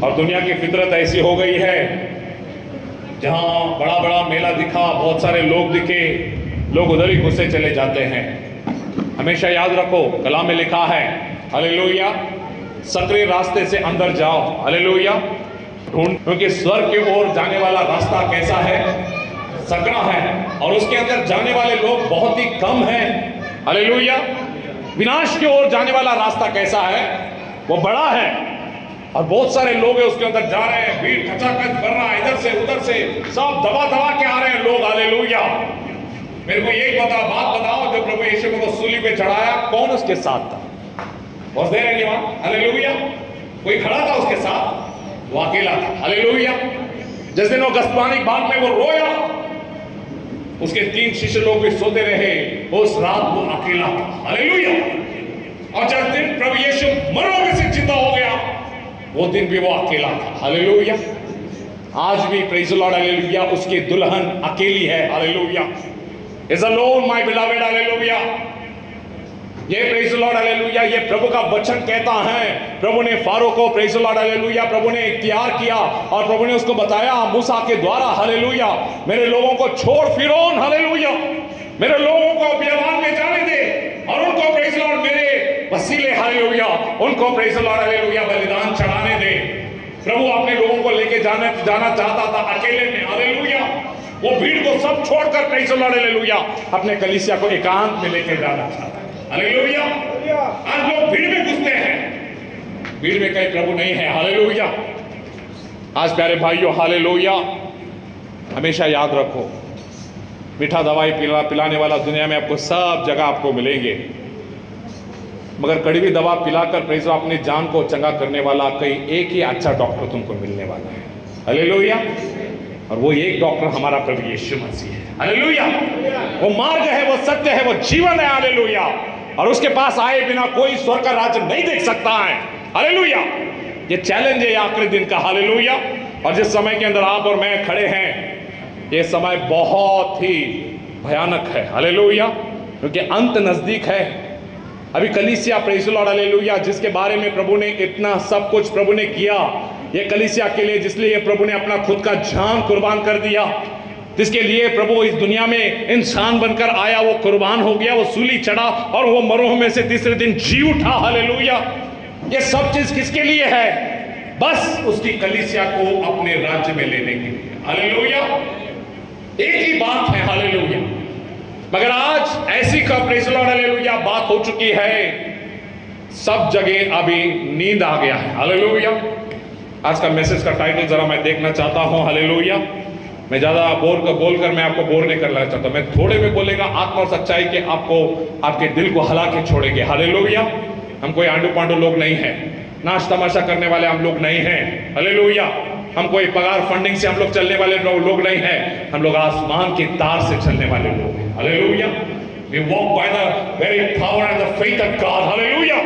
और दुनिया की फितरत ऐसी हो गई है, जहां बड़ा बड़ा मेला दिखा, बहुत सारे लोग दिखे, लोग उधर ही घुसे चले जाते हैं। हमेशा याद रखो, कलाम में लिखा है हालेलुया, सकरे रास्ते से अंदर जाओ, हालेलुया, ढूंढ, क्योंकि स्वर्ग की ओर जाने वाला रास्ता कैसा है? सकरा है, और उसके अंदर जाने वाले लोग बहुत ही कम हैं, हालेलुया। विनाश की ओर जाने वाला रास्ता कैसा है? वो बड़ा है, और बहुत सारे लोग हैं उसके अंदर जा रहे हैं, भीड़ खचाखच भर रहा है, इधर से उधर से सब दबा दबा के आ रहे हैं लोग, हालेलुया। मेरे को एक बात बताओ, जब प्रभु यीशु को सूली पे चढ़ाया, कौन उसके साथ था? Was there anyone? हालेलुया। कोई खड़ा था उसके साथ? वो अकेला था, हालेलुया। जिस दिन वो गस्तानी बाग में वो रोया, उसके 3 शिष्य लोग भी सोते रहे, उस रात वो अकेला था, हालेलुया। और जिस दिन प्रभु यीशु मरों में से जिंदा हो गया, वो दिन भी वो अकेला था, हालेलुया। आज भी प्रेज़ द लॉर्ड, हालेलुया, उसकी दुल्हन अकेली है, hallelujah. Is alone my beloved, hallelujah. ये प्रेज़ द लॉर्ड, हालेलुया, ये प्रभु का वचन कहता है। प्रभु ने फारो को, प्रेज़ द लॉर्ड, हालेलुया, प्रभु ने इख्तियार किया, और प्रभु ने उसको बताया मूसा के द्वारा, हालेलुया, मेरे लोगों को छोड़ फिरौन, हालेलुया, मेरे लोगों को बियाबान में जाने दे, और उनको प्रेज़ द लॉर्ड मेरे वसीले, हालेलुया, उनको प्रेज़ द लॉर्ड, हालेलुया, बलिदान चढ़ाने दे। प्रभु अपने लोगों को लेके जाना चाहता था अकेले में, हालेलुया। वो भीड़ को सब छोड़कर प्रेज़ द लॉर्ड, हालेलुया, अपने कलीसिया को एकांत में लेके जाना चाहता, हालेलुया। आज लोग भीड़ में घुसते हैं, भीड़ में कहीं प्रभु नहीं है, हालेलुया। आज प्यारे भाइयों, हालेलुया, हमेशा याद रखो, मीठा दवाई पिलाने वाला दुनिया में आपको सब जगह आपको मिलेंगे, मगर कड़वी दवा पिलाकर प्रेज़ अपनी जान को चंगा करने वाला कहीं एक ही अच्छा डॉक्टर तुमको मिलने वाला है, हालेलुया। और वो एक डॉक्टर हमारा प्रभु यीशु मसीह है, हालेलुया। वो मार्ग है, वो सत्य है, वो जीवन है, हालेलुया। और उसके पास आए बिना कोई स्वर्ग का राज्य नहीं देख सकता है, हालेलुया। ये चैलेंज है आखिरी दिन का, हालेलुया। और जिस समय के अंदर आप और मैं खड़े हैं, ये समय बहुत ही भयानक है, हालेलुया, क्योंकि अंत नजदीक है। अभी कलीसिया, प्रेज़ द लॉर्ड, हालेलुया, जिसके बारे में प्रभु ने इतना सब कुछ प्रभु ने किया, ये कलीसिया के लिए, जिसलिए प्रभु ने अपना खुद का जान कुर्बान कर दिया, जिसके लिए प्रभु इस दुनिया में इंसान बनकर आया, वो कुर्बान हो गया, वो सूली चढ़ा, और वो मरों में से तीसरे दिन जी उठा, हालेलुया। ये सब चीज किसके लिए है? बस उसकी कलीसिया को अपने राज्य में लेने के लिए, हालेलुया। एक ही बात है, हालेलुया। मगर आज ऐसी का प्रेज़ द लॉर्ड, हालेलुया, बात हो चुकी है, सब जगह अभी नींद आ गया है, हालेलुया। आज का मैसेज का टाइटल जरा मैं देखना चाहता हूं, हालेलुया। मैं ज़्यादा बोलकर मैं आपको बोर नहीं करना चाहता, मैं थोड़े में बोलेगा आत्मा और सच्चाई के आपको आपके दिल को हला के छोड़ेंगे, हालेलुया। हम कोई आंडू पांडू लोग नहीं हैं, नाच तमाशा करने वाले हम लोग नहीं हैं, हालेलुया। हम कोई पगार फंडिंग से हम लोग चलने वाले लोग नहीं हैं, हम लोग आसमान की तार से चलने वाले लोग हैं, hallelujah. We walk by the very power and the faith of God, hallelujah.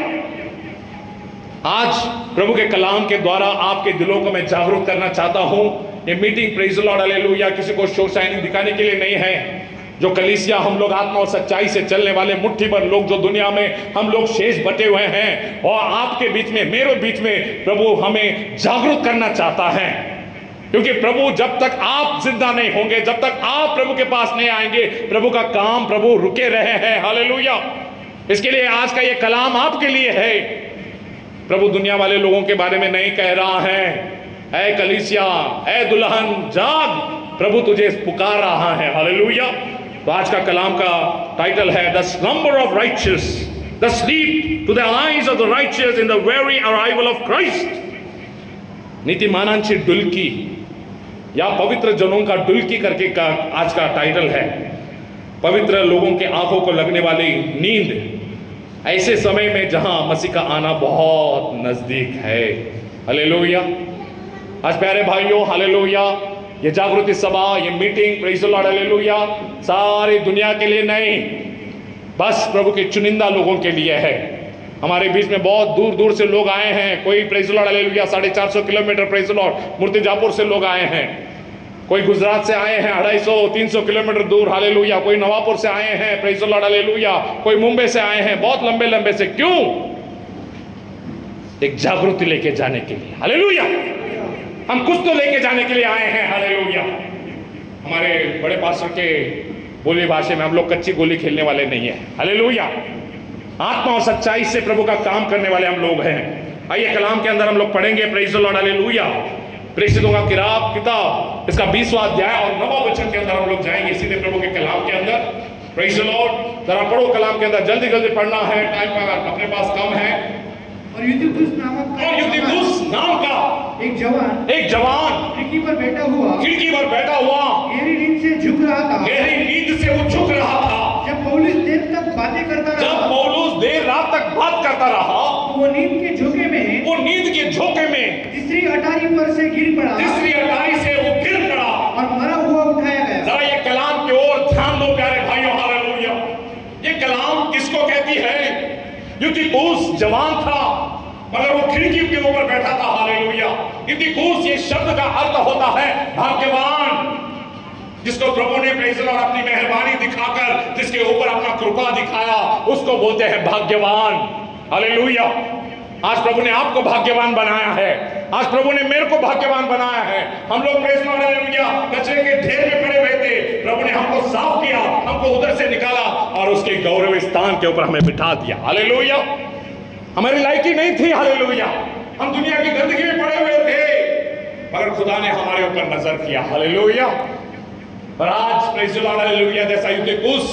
आज प्रभु के कलाम के द्वारा आपके दिलों को मैं जागरूक करना चाहता हूं। ये meeting, praise the Lord, hallelujah, किसी को शो शाइनिंग दिखाने के लिए नहीं है। जो कलीसिया, हम लोग आत्मा और सच्चाई से चलने वाले मुट्ठी भर लोग, जो दुनिया में हम लोग शेष बटे हुए हैं, और आपके बीच में, मेरे बीच में प्रभु हमें जागरूक करना चाहता है। क्योंकि प्रभु, जब तक आप जिंदा नहीं होंगे, जब तक आप प्रभु के पास नहीं आएंगे, प्रभु का काम प्रभु रुके रहे हैं, हालेलुया। इसके लिए आज का ये कलाम आपके लिए है। प्रभु दुनिया वाले लोगों के बारे में नहीं कह रहा है, ऐ कलीसिया, ऐ दुल्हन जाग, प्रभु तुझे पुकार रहा है, हालेलुया। तो आज का कलाम का टाइटल है the slumber of righteous, the sleep to the eyes of the righteous in the very arrival of Christ. नीतिमानांची डुलकी या पवित्र जनों का डुलकी करके का आज का टाइटल है। पवित्र लोगों के आंखों को लगने वाली नींद ऐसे समय में जहां मसीह का आना बहुत नजदीक है, हालेलुया। आज प्यारे भाइयों, हालेलुया, ये जागृति सभा, ये meeting, praise the Lord, hallelujah, सारी दुनिया के लिए नहीं, बस प्रभु के चुनिंदा लोगों के लिए है। हमारे बीच में बहुत दूर दूर से लोग आए हैं। कोई praise the Lord, hallelujah, 450 kilometre, praise the Lord, Murtizapur से लोग आए हैं। कोई गुजरात से आए हैं 250-300 किलोमीटर दूर, हालेलुया। कोई नवापुर से आए हैं, प्रेज़ द लॉर्ड, हालेलुया। कोई मुंबई से आए हैं, बहुत लंबे लंबे से। क्यों? एक जागृति लेके जाने के लिए। हालेलुया। हम कुछ तो लेके जाने के लिए आए हैं। हालेलुया। हमारे बड़े पास्टर के बोली भाषा में हम लोग कच्ची गोली खेलने वाले नहीं है। हालेलुया। आत्मा और सच्चाई से प्रभु का काम करने वाले हम लोग हैं। आइए कलाम के अंदर हम लोग पढ़ेंगे। Praise the Lord. हालेलुया। प्रेषितों का किताब इसका 20वां अध्याय और 9वां वचन के अंदर हम लोग जाएंगे सीधे प्रभु के कलाम के अंदर। Praise the Lord. जरा पढ़ो कलाम के अंदर, जल्दी जल्दी पढ़ना है, टाइम अपने पास कम है। और यूतिखुस नाम का एक जवान खिड़की पर बैठा हुआ गहरी नींद से झुक रहा था। जब पौलुस देर तक बातें करता रहा, देर रात तक बात करता रहा, तो वो नींद के झोंके में तीसरी अटारी पर से गिर पड़ा, और मरा हुआ उठाया गया। जरा ये कलाम की ओर ध्यान दो प्यारे भाइयों। हालेलुया। ये कलाम किसको कहती है? यूतिखुस जवान था मगर वो खिड़की के ऊपर बैठा था। हालेलुया। यूतिखुस ये शब्द का अर्थ होता है भाग्यवान, जिसको प्रभु ने प्रेज़ द लॉर्ड अपनी मेहरबानी दिखाकर जिसके ऊपर अपना कृपा दिखाया उसको बोलते हैं भाग्यवान। हालेलुया। आज प्रभु ने आपको भाग्यवान बनाया है। आज प्रभु ने मेरे को भाग्यवान बनाया है। हम लोग प्रेज़ द लॉर्ड हालेलुया कचरे के ढेर में पड़े हुए थे, प्रभु ने हमको साफ किया, हमको उधर से निकाला और उसके गौरव स्थान के ऊपर हमें बिठा दिया। हालेलुया। हमारी लायकी नहीं थी। हालेलुया। हम दुनिया की गंदगी में पड़े हुए थे मगर खुदा ने हमारे ऊपर नजर किया। हालेलुया। और आज प्रेज़ द लॉर्ड हालेलुया जैसा यूतिखुस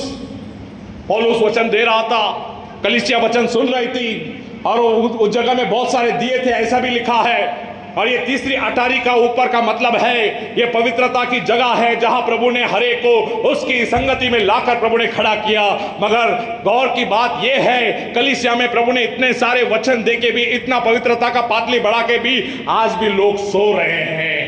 पौलुस वचन दे रहा था, कलीसिया वचन सुन रही थी और उस जगह में बहुत सारे दिए थे, ऐसा भी लिखा है। और ये तीसरी अटारी का ऊपर का मतलब है ये पवित्रता की जगह है जहां प्रभु ने हर एक को उसकी संगति में लाकर प्रभु ने खड़ा किया। मगर गौर की बात यह है कलीसिया में प्रभु ने इतने सारे वचन दे के भी, इतना पवित्रता का पातली बढ़ा के भी आज भी लोग सो रहे हैं।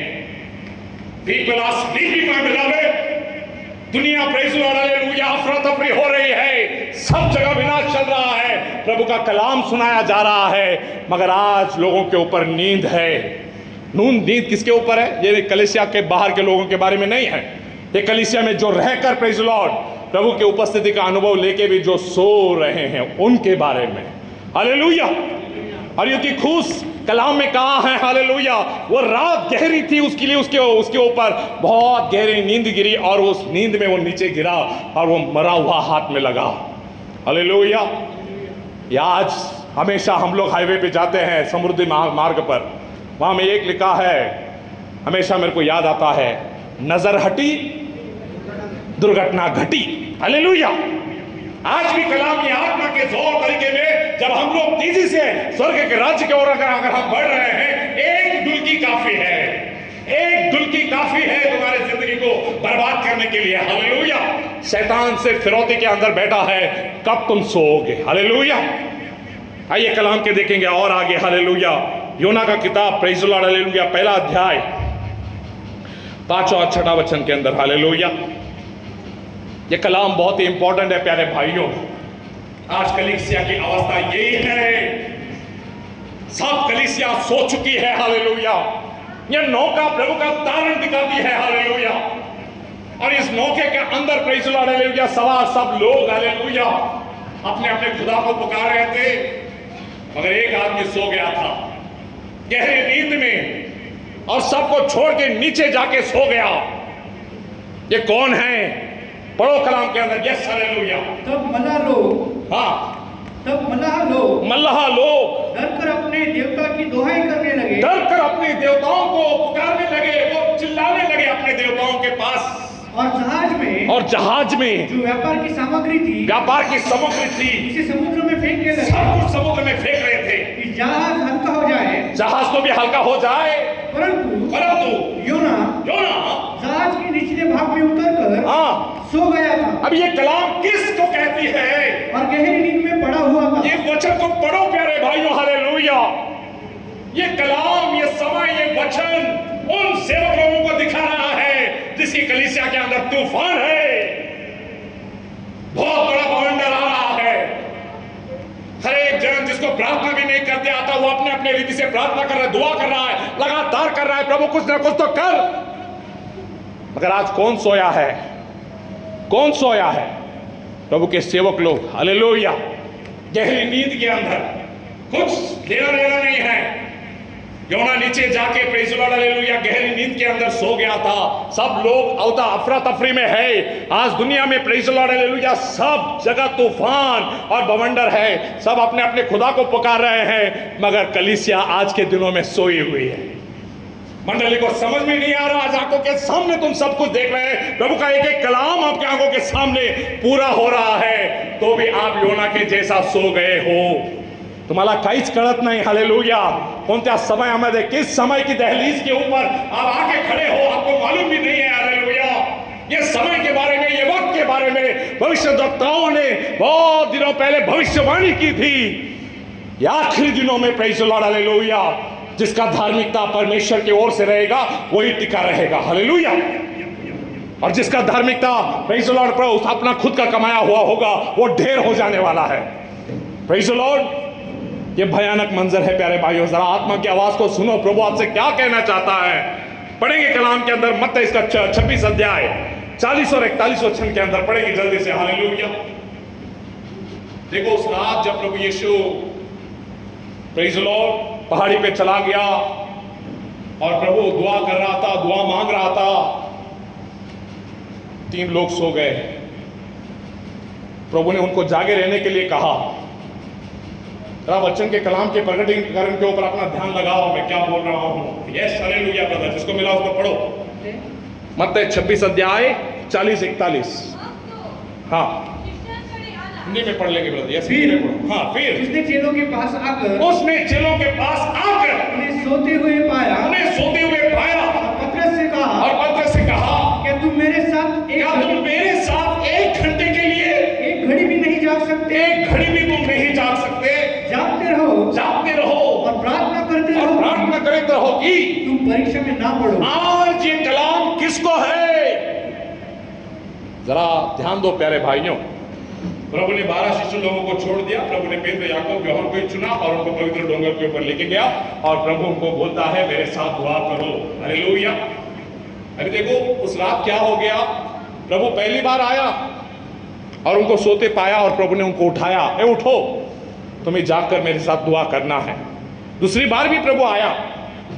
दुनिया प्रेज़ द लॉर्ड हालेलुया अफरा तफरी हो रही है, सब जगह विनाश चल रहा है, प्रभु का कलाम सुनाया जा रहा है मगर आज लोगों के ऊपर नींद है। नींद किसके ऊपर है? ये कलीसिया के बाहर के लोगों के बारे में नहीं है। ये कलीसिया में जो रहकर प्रेज़ द लॉर्ड प्रभु की उपस्थिति का अनुभव लेके भी जो सो रहे हैं उनके बारे में। हालेलुया। और यूतिखुस कलाम में कहा है हालेलुया वो रात गहरी थी, उसके लिए उसके ऊपर बहुत गहरी नींद गिरी और उस नींद में वो नीचे गिरा और वो मरा हुआ हाथ में लगा। हालेलुया। या आज हमेशा हम लोग हाईवे पे जाते हैं समुद्री मार्ग पर, वहां में एक लिखा है, हमेशा मेरे को याद आता है, नजर हटी दुर्घटना घटी। हालेलुया। आज भी कलाम की आत्मा के जोर तरीके में जब हम लोग तेजी से स्वर्ग के राज्य की ओर अगर हम बढ़ रहे हैं, एक डुलकी काफी है, एक डुलकी काफी है तुम्हारे जिंदगी को बर्बाद करने के लिए। हालेलुया। शैतान से फिरौती के अंदर बैठा है, कब तुम सोओगे। हालेलुया। आइए कलाम के देखेंगे और आगे। हालेलुया। योना का किताब प्रेज़ द लॉर्ड हालेलुया पहला अध्याय 5 और 6 वचन के अंदर। हालेलुया। ये कलाम बहुत ही इंपॉर्टेंट है प्यारे भाइयों। आज कलीसिया की अवस्था यही है, सब कलीसिया सो चुकी है। हालेलुया। ये नौका प्रभु का तारण दिखाती है। हालेलुया। और इस नौके के अंदर प्रेज़ द लॉर्ड हालेलुया सवार सब लोग हालेलुया अपने अपने खुदा को पुकार रहे थे मगर एक आदमी सो गया था गहरी नींद में और सबको छोड़ के नीचे जाके सो गया। ये कौन है? पढ़ो कलाम के अंदर। Yes hallelujah. तब मल्लाह लोग डरकर अपने देवता की दोहाई करने लगे, डरकर अपने देवताओं को पुकारने लगे, वो चिल्लाने लगे अपने देवताओं के पास। और जहाज में जो व्यापार की सामग्री थी इसे समुद्र में फेंकने लगे, सब कुछ समुद्र में फेंक रहे थे कि जहाज हल्का हो जाए, जहाज तो भी हल्का हो जाए। परंतु योना जहाज के निचले भाग में उतरकर सो गया था। अब ये कलाम किसको कहती है? और गहरी नींद में पड़ा हुआ था। ये वचन को पढ़ो प्यारे भाइयों। हालेलुया। ये कलाम, ये समय, ये वचन उन सेवक लोगों को दिखा रहा है जिसकी कलीसिया के अंदर तूफान है, बहुत बड़ा बवंडर आ रहा है। हर एक जन जिसको प्रार्थना भी नहीं करते आता, वो अपने अपने रीति से प्रार्थना कर रहा है, दुआ कर रहा है, लगातार कर रहा है, प्रभु कुछ ना कुछ तो कर। मगर आज कौन सोया है? कौन सोया है? प्रभु के सेवक लोग। हालेलुया। गहरी नींद के अंदर कुछ लेना देना नहीं है। योना नीचे जाके प्रेज़ द लॉर्ड हालेलुया गहरी नींद के अंदर सो गया था। सब लोग अवता अफरा तफरी में है। आज दुनिया में प्रेज़ द लॉर्ड हालेलुया सब जगह तूफान और बवंडर है। सब अपने अपने खुदा को पुकार रहे हैं, मगर कलीसिया आज के दिनों में सोई हुई है। मंडली को समझ में नहीं आ रहा। आज आंखों के सामने तुम सब कुछ देख रहे हैं, प्रभु का एक एक कलाम आपके आंखों के सामने पूरा हो रहा है, तो भी आप योना के जैसा सो गए हो। तुम्हाला काहीच कळत नाही। हालेलुया कोणत्या समयामध्ये किस समय की दहलीज के ऊपर आप आके खड़े हो, आपको मालूम भी नहीं है। हालेलुया ये समय के बारे में, ये वक्त के बारे में भविष्यद्वक्ताओं ने बहुत दिनों पहले भविष्यवाणी की थी। ये आखिरी दिनों में प्रेज़ द लॉर्ड हालेलुया जिसका धार्मिकता परमेश्वर की ओर से रहेगा वही टिका रहेगा। हालेलुया और जिसका धार्मिकता प्रेज़ द लॉर्ड पर अपना खुद का कमाया हुआ होगा वो ढेर हो जाने वाला है। प्रेज़ द लॉर्ड ये भयानक मंजर है प्यारे भाइयों। जरा आत्मा की आवाज को सुनो, प्रभु आपसे क्या कहना चाहता है। पढ़ेंगे कलाम के अंदर मत्ती इसका 26 अध्याय 40 और 41 वचन के अंदर पढ़ेंगे जल्दी से। हालेलुया देखो उस रात जब प्रभु यीशु प्रेज़ द लॉर्ड पहाड़ी पे चला गया और प्रभु दुआ कर रहा था, दुआ मांग रहा था। 3 लोग सो गए। प्रभु ने उनको जागे रहने के लिए कहा। वचन के कलाम के प्रकटीकरण के ऊपर अपना ध्यान लगाओ, मैं क्या बोल रहा हूं। यस हालेलुया ब्रदर, जिसको मिला उसको पढ़ो। मत्ती 26 अध्याय 40-41। हाँ हिंदी में पढ़ लेंगे ब्रदर। यस हिंदी में पढ़ो। हाँ फिर उसने चेलों के पास आकर उन्हें सोते हुए पाया और पतरस से कहा क्या तुम मेरे साथ एक घंटे के लिए एक घड़ी भी नहीं जाग सकते? जागते रहो और प्रार्थना करते रहो कि तुम परीक्षा में ना पड़ो। आज ये कलाम किसको है जरा ध्यान दो प्यारे भाइयों। प्रभु ने 12 शिष्य लोगों को छोड़ दिया। प्रभु ने पेत्र याकूब यूहन्ना को चुना और उनको पवित्र डोंगर के ऊपर लेके गया और प्रभु उनको बोलता है मेरे साथ दुआ करो। हालेलुया। अभी देखो उस रात क्या हो गया। प्रभु पहली बार आया और उनको सोते पाया और प्रभु ने उनको उठाया, ए उठो तुम्हें जाकर मेरे साथ दुआ करना है। दूसरी बार भी प्रभु आया,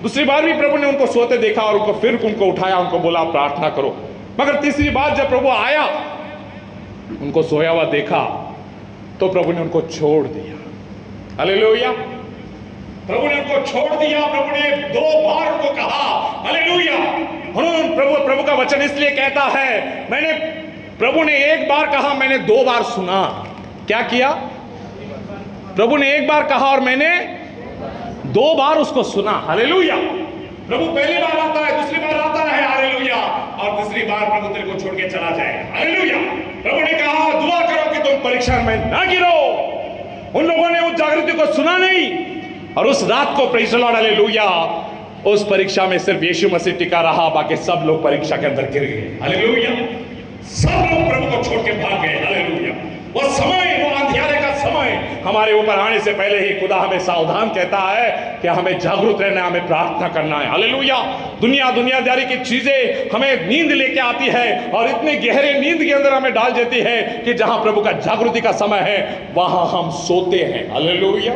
दूसरी बार भी प्रभु ने उनको सोते देखा और उनको फिर उनको उठाया, उनको बोला प्रार्थना करो। मगर तीसरी बार जब प्रभु आया उनको सोया हुआ देखा तो प्रभु ने उनको छोड़ दिया। हालेलुया प्रभु ने उनको छोड़ दिया। प्रभु ने 2 बार उनको कहा। हालेलुया प्रभु का वचन इसलिए कहता है प्रभु ने 1 बार कहा, मैंने 2 बार सुना। क्या किया? प्रभु ने 1 बार कहा और मैंने 2 बार उसको सुना। हालेलुया प्रभु पहली बार आता है, दूसरी बार आता है। हालेलुया और तीसरी बार प्रभु तेरे को छोड़ के चला जाए। हालेलुया प्रभु ने कहा दुआ करो कि तुम परीक्षा में ना गिरो। उन लोगों ने उस जागृति को सुना नहीं और उस रात को प्रेज़ द लॉर्ड हालेलुया उस परीक्षा में सिर्फ यीशु मसीह टिका रहा, बाकी सब लोग परीक्षा के अंदर गिर गए। हालेलुया सब लोग प्रभु को छोड़ के भाग गए। हालेलुया वो समय, वो अंधियारे का समय हमारे ऊपर आने से पहले ही खुदा हमें सावधान कहता है कि हमें जागरूक रहना है, हमें प्रार्थना करना है। हालेलुया दुनियादारी की चीजें हमें नींद लेके आती है और इतने गहरे नींद के अंदर हमें डाल देती है कि जहां प्रभु का जागृति का समय है वहां हम सोते हैं। हालेलुया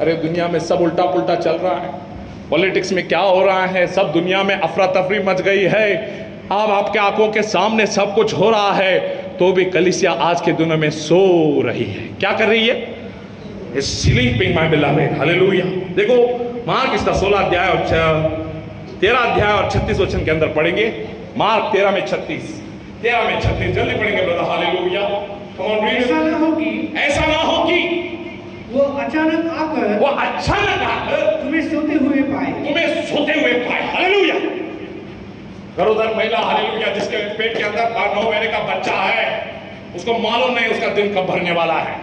अरे दुनिया में सब उल्टा पुल्टा चल रहा है। पॉलिटिक्स में क्या हो रहा है, सब दुनिया में अफरा तफरी मच गई है। अब आपके आंखों के सामने सब कुछ हो रहा है, तो भी कलीसिया आज के दिनों में सो रही है। क्या कर रही है? Sleeping my beloved. हालेलुया देखो मार्क इसका 16 अध्याय और 13 अध्याय और 36 वचन के अंदर पढ़ेंगे। मार्क 13 में 36 जल्दी पढ़ेंगे ब्रदर। हालेलुया ऐसा ना हो कि वो अचानक आकर तुम्हें सोते हुए पाए। हालेलुया गरोदर महिला हालेलुया जिसके पेट के अंदर 9 महीने का बच्चा है, उसको मालूम नहीं उसका दिन कब भरने वाला है,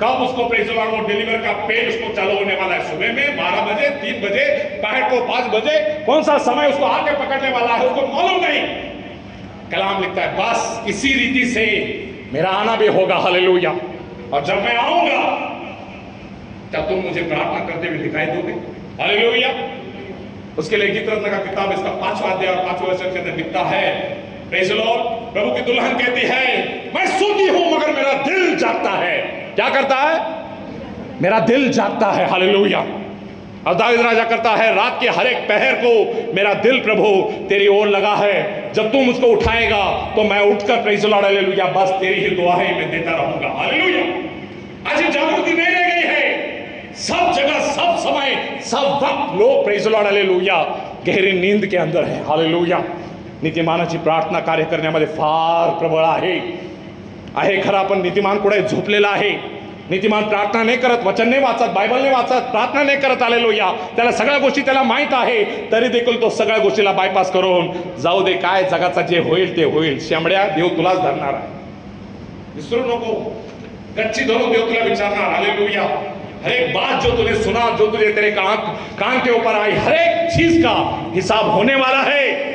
कब उसको प्रेज़ द लॉर्ड वो डिलीवर का पेन उसको चालू होने वाला है। सुबह में 12 बजे, 3 बजे, दोपहर को 5 बजे, कौन सा समय उसको आके पकड़ने वाला है उसको मालूम नहीं। कलाम लिखता है बस इसी रीति से मेरा आना भी होगा। हालेलुया और जब मैं आऊंगा तब तुम मुझे प्रार्थना करते हुए दिखाई दोगे। हालेलुया उसके लिए गीत रत्न का किताब इसका 5वां अध्याय और 5वें वचन के अंदर लिखता है प्रेज़ द लॉर्ड प्रभु की दुल्हन कहती है मैं सोती हूं मगर मेरा दिल जागता है। क्या करता है? मेरा दिल जागता है, हालेलुया। और दाऊद राजा करता है, रात के हर एक पहर को मेरा दिल प्रभु तेरी ओर लगा है। जब तू मुझको उठाएगा तो मैं उठकर प्रेज़ द लॉर्ड, हालेलुया, बस तेरी ही दुआएं मैं देता रहूंगा, हालेलुया। आज ये जागृति नहीं रह गई है। सब जगह, सब समय, सब वक्त लोग प्रेज़ द लॉर्ड, हालेलुया, गहरी नींद के अंदर है, हालेलुया। नीतिमानाची प्रार्थना कार्य करण्यामध्ये फार प्रबळ आहे खरं, पण नीतिमान कुठे झोपलेला आहे। नीतिमान प्रार्थना नाही करत, वचन नाही वाचत, बायबल नाही वाचत, प्रार्थना नाही करत, हालेलुया। त्याला सगळ्या गोष्टी त्याला माहित आहे, तरी देखील तो सगळ्या गोष्टीला बायपास करून जाऊ दे, काय जगाचा जे होईल ते होईल, शेंबड्या देव तुलाच धरणार आहे, विसरू नको, गच्ची धरून देव तुला विचारणार, हालेलुया। हर एक बात जो तूने सुना, जो तुझे तेरे कान के ऊपर आई, हर एक चीज का हिसाब होने वाला है।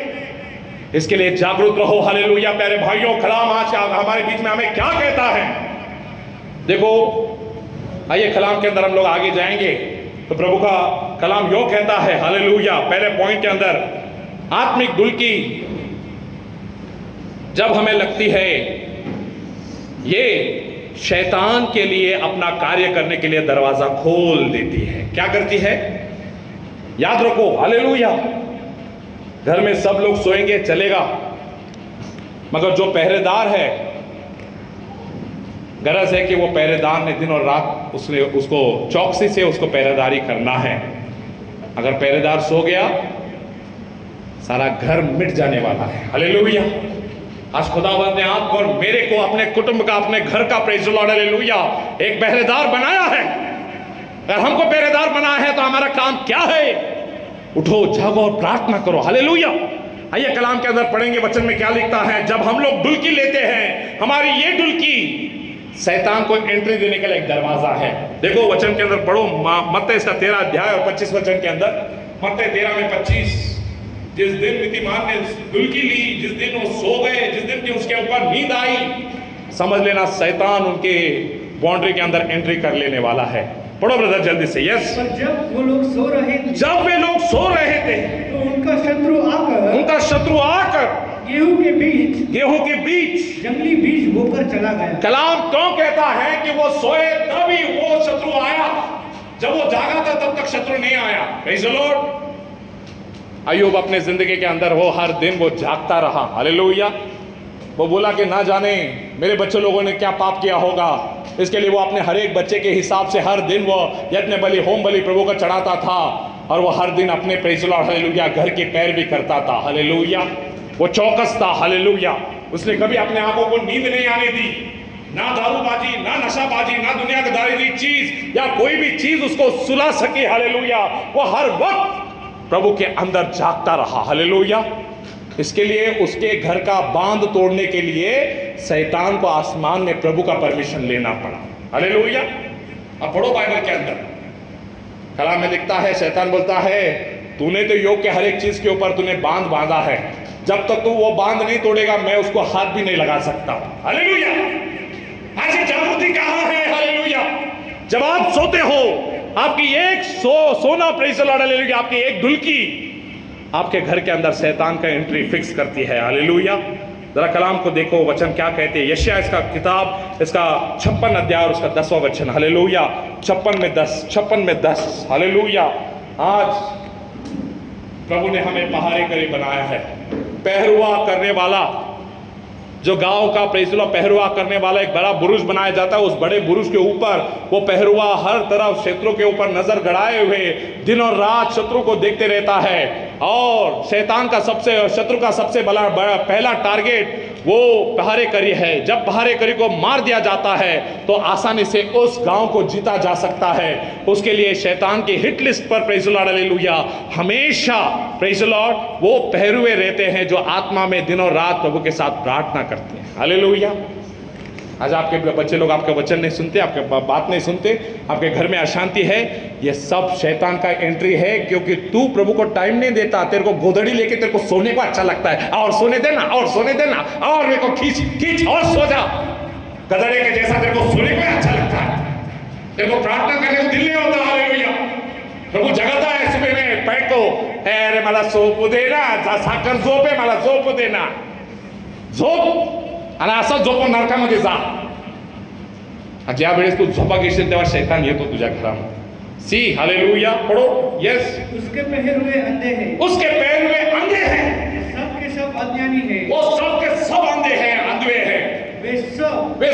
इसके लिए जागरूक रहो, हालेलुया। प्यारे भाइयों, कलाम आज हमारे बीच में हमें क्या कहता है, देखो आइए कलाम के अंदर हम लोग आगे जाएंगे। तो प्रभु का कलाम यो कहता है, हालेलुया, पहले पॉइंट के अंदर, आत्मिक डुलकी जब हमें लगती है, ये शैतान के लिए अपना कार्य करने के लिए दरवाजा खोल देती है। क्या करती है, याद रखो, हालेलुया। घर में सब लोग सोएंगे चलेगा, मगर जो पहरेदार है, गरज है कि वो पहरेदार ने दिन और रात उसको चौकसी से उसको पहरेदारी करना है। अगर पहरेदार सो गया, सारा घर मिट जाने वाला है, हालेलुया। आज खुदावंद ने आपको और मेरे को, अपने कुटुंब का, अपने घर का, प्रेज़ द लॉर्ड, हालेलुया, एक पहरेदार बनाया है। अगर हमको पहरेदार बनाया है तो हमारा काम क्या है, उठो, जागो और प्रार्थना करो, हालेलुया। आइए कलाम के अंदर पढ़ेंगे, वचन में क्या लिखता है। जब हम लोग डुलकी लेते हैं, हमारी ये डुलकी शैतान को एंट्री देने के लिए एक दरवाजा है। देखो वचन के अंदर पढ़ो, मत्ती इसका 13 अध्याय और 25 वचन के अंदर, मत्ती 13 में 25, जिस दिन नीतिमान ने डुलकी ली, जिस दिन वो सो गए, जिस दिन की उसके ऊपर नींद आई, समझ लेना शैतान उनके बाउंड्री के अंदर एंट्री कर लेने वाला है। पढ़ो ब्रदर जल्दी से, यस। जब वो लोग सो रहे थे, जब वे लोग सो रहे थे, तो उनका शत्रु आकर गेहूं के बीच जंगली बीज बोकर चला गया। कलाम क्यों कहता है कि वो सोए तभी वो शत्रु आया, जब वो जागा था तब तक शत्रु नहीं आया। Praise the Lord. अय्यूब अपने जिंदगी के अंदर वो हर दिन वो जागता रहा, हालेलुया। वो बोला कि ना जाने मेरे बच्चे लोगों ने क्या पाप किया होगा, इसके लिए वो अपने हर एक बच्चे के हिसाब से हर दिन वो यज्ञ बलि, होम बलि प्रभु को चढ़ाता था, और वो हर दिन अपने प्रेज़ द लॉर्ड, हालेलुया, घर की पैरवी करता था, हालेलुया। वो चौकस था, हालेलुया। उसने कभी अपने आंखों को नींद नहीं आने दी, ना दारूबाजी, ना नशाबाजी, ना दुनियादारी चीज या कोई भी चीज उसको सुला सके, हालेलुया। वो हर वक्त प्रभु के अंदर जागता रहा, हालेलुया। इसके लिए उसके घर का बांध तोड़ने के लिए शैतान को आसमान में प्रभु का परमिशन लेना पड़ा, हालेलुया। अब पढ़ो बाइबल के अंदर, कलाम में लिखता है, शैतान बोलता है, तूने तो योग के हर एक चीज के ऊपर तूने बांध बांधा है, जब तक तू वो बांध नहीं तोड़ेगा मैं उसको हाथ भी नहीं लगा सकता, हालेलुया। आज ये जागृति कहां है, हालेलुया। जब आप सोते हो, आपकी एक सोना, प्रेज़ द लॉर्ड, हालेलुया, आपकी एक डुलकी आपके घर के अंदर शैतान का एंट्री फिक्स करती है, हालेलुया। जरा कलाम को देखो, वचन क्या कहते हैं। यशायाह इसका किताब, इसका 56 अध्याय और उसका 10वां वचन, हालेलुया। 56 में 10, हालेलुया। आज प्रभु ने हमें पहाड़े करे बनाया है, पहरुआ करने वाला, जो गांव का प्रेज़ द लॉर्ड पहरुआ करने वाला एक बड़ा बुरुज बनाया जाता है। उस बड़े बुरुज के ऊपर वो पहरुआ हर तरफ शत्रु के ऊपर नजर गड़ाए हुए दिन और रात शत्रु को देखते रहता है, और शैतान का शत्रु का सबसे बड़ा पहला टारगेट वो पहारेकरी है। जब पहारेकरी को मार दिया जाता है तो आसानी से उस गांव को जीता जा सकता है। उसके लिए शैतान की हिट लिस्ट पर, प्रेज़ द लॉर्ड, हालेलुया, हमेशा प्रेज़ द लॉर्ड वो पहरुए रहते हैं जो आत्मा में दिन और रात प्रभु के साथ प्रार्थना करते हैं, हालेलुया। आज आपके बच्चे लोग आपके वचन नहीं सुनते, आपके बात नहीं सुनते, आपके घर में अशांति है, ये सब शैतान का एंट्री है, क्योंकि तू प्रभु को टाइम नहीं देता। तेरे को गोदड़ी लेके तेरे को सोने को अच्छा लगता है, और सोने देना, और सोने देना, और मेरे को खींच और सो जा, गधड़े के जैसा तेरे को सोने को अच्छा लगता है, तेरे को प्रार्थना करने को दिल नहीं होता, हालेलुया। प्रभु जगाता है सुबह में पैर को, अरे मला झोप देना, साखर झोप आहे, मला झोप देना, झोप, आणि असं झोपून नरकामध्ये जा। ज्या वेळेस तू झोपा घेशील तेव्हा शैतान येतो तुझ्या घरामध्ये. सी हालेलुया, पढ़ो. यस. उसके पहरुए अंधे हैं, उसके पैर में अंधे हैं, सब के सब अज्ञानी हैं, वो सब के सब अंधे हैं, अंधे हैं. वे सब वे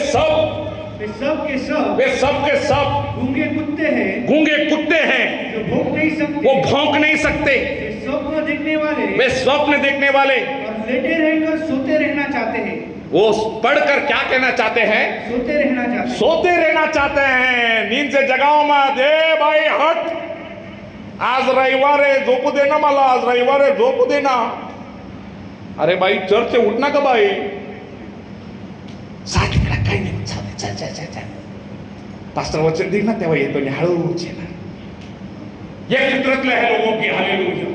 सब के सब गूंगे कुत्ते हैं, गूंगे कुत्ते हैं, जो भौंक नहीं सकते, वो भौंक नहीं सकते. वे स्वप्न देखने वाले, वे स्वप्न देखने वाले, और लेटे रहकर सोते रहना चाहते हैं. वो पढ़कर क्या कहना चाहते हैं? सोते रहना चाहते हैं. सोते रहना चाहते हैं. नींद से जगाओ मत. ए भाई हट, आज रविवार है, झोपू देना मला. आज रविवार है, झोपू देना. अरे भाई चर्च से उठना का भाई? साठ काही नाही. चल चल चल चल, पास्टर वचन देईल ना तेव्हा येतो आणि हळूच येणार. ये फितरत है लोगों की. हालेलुया.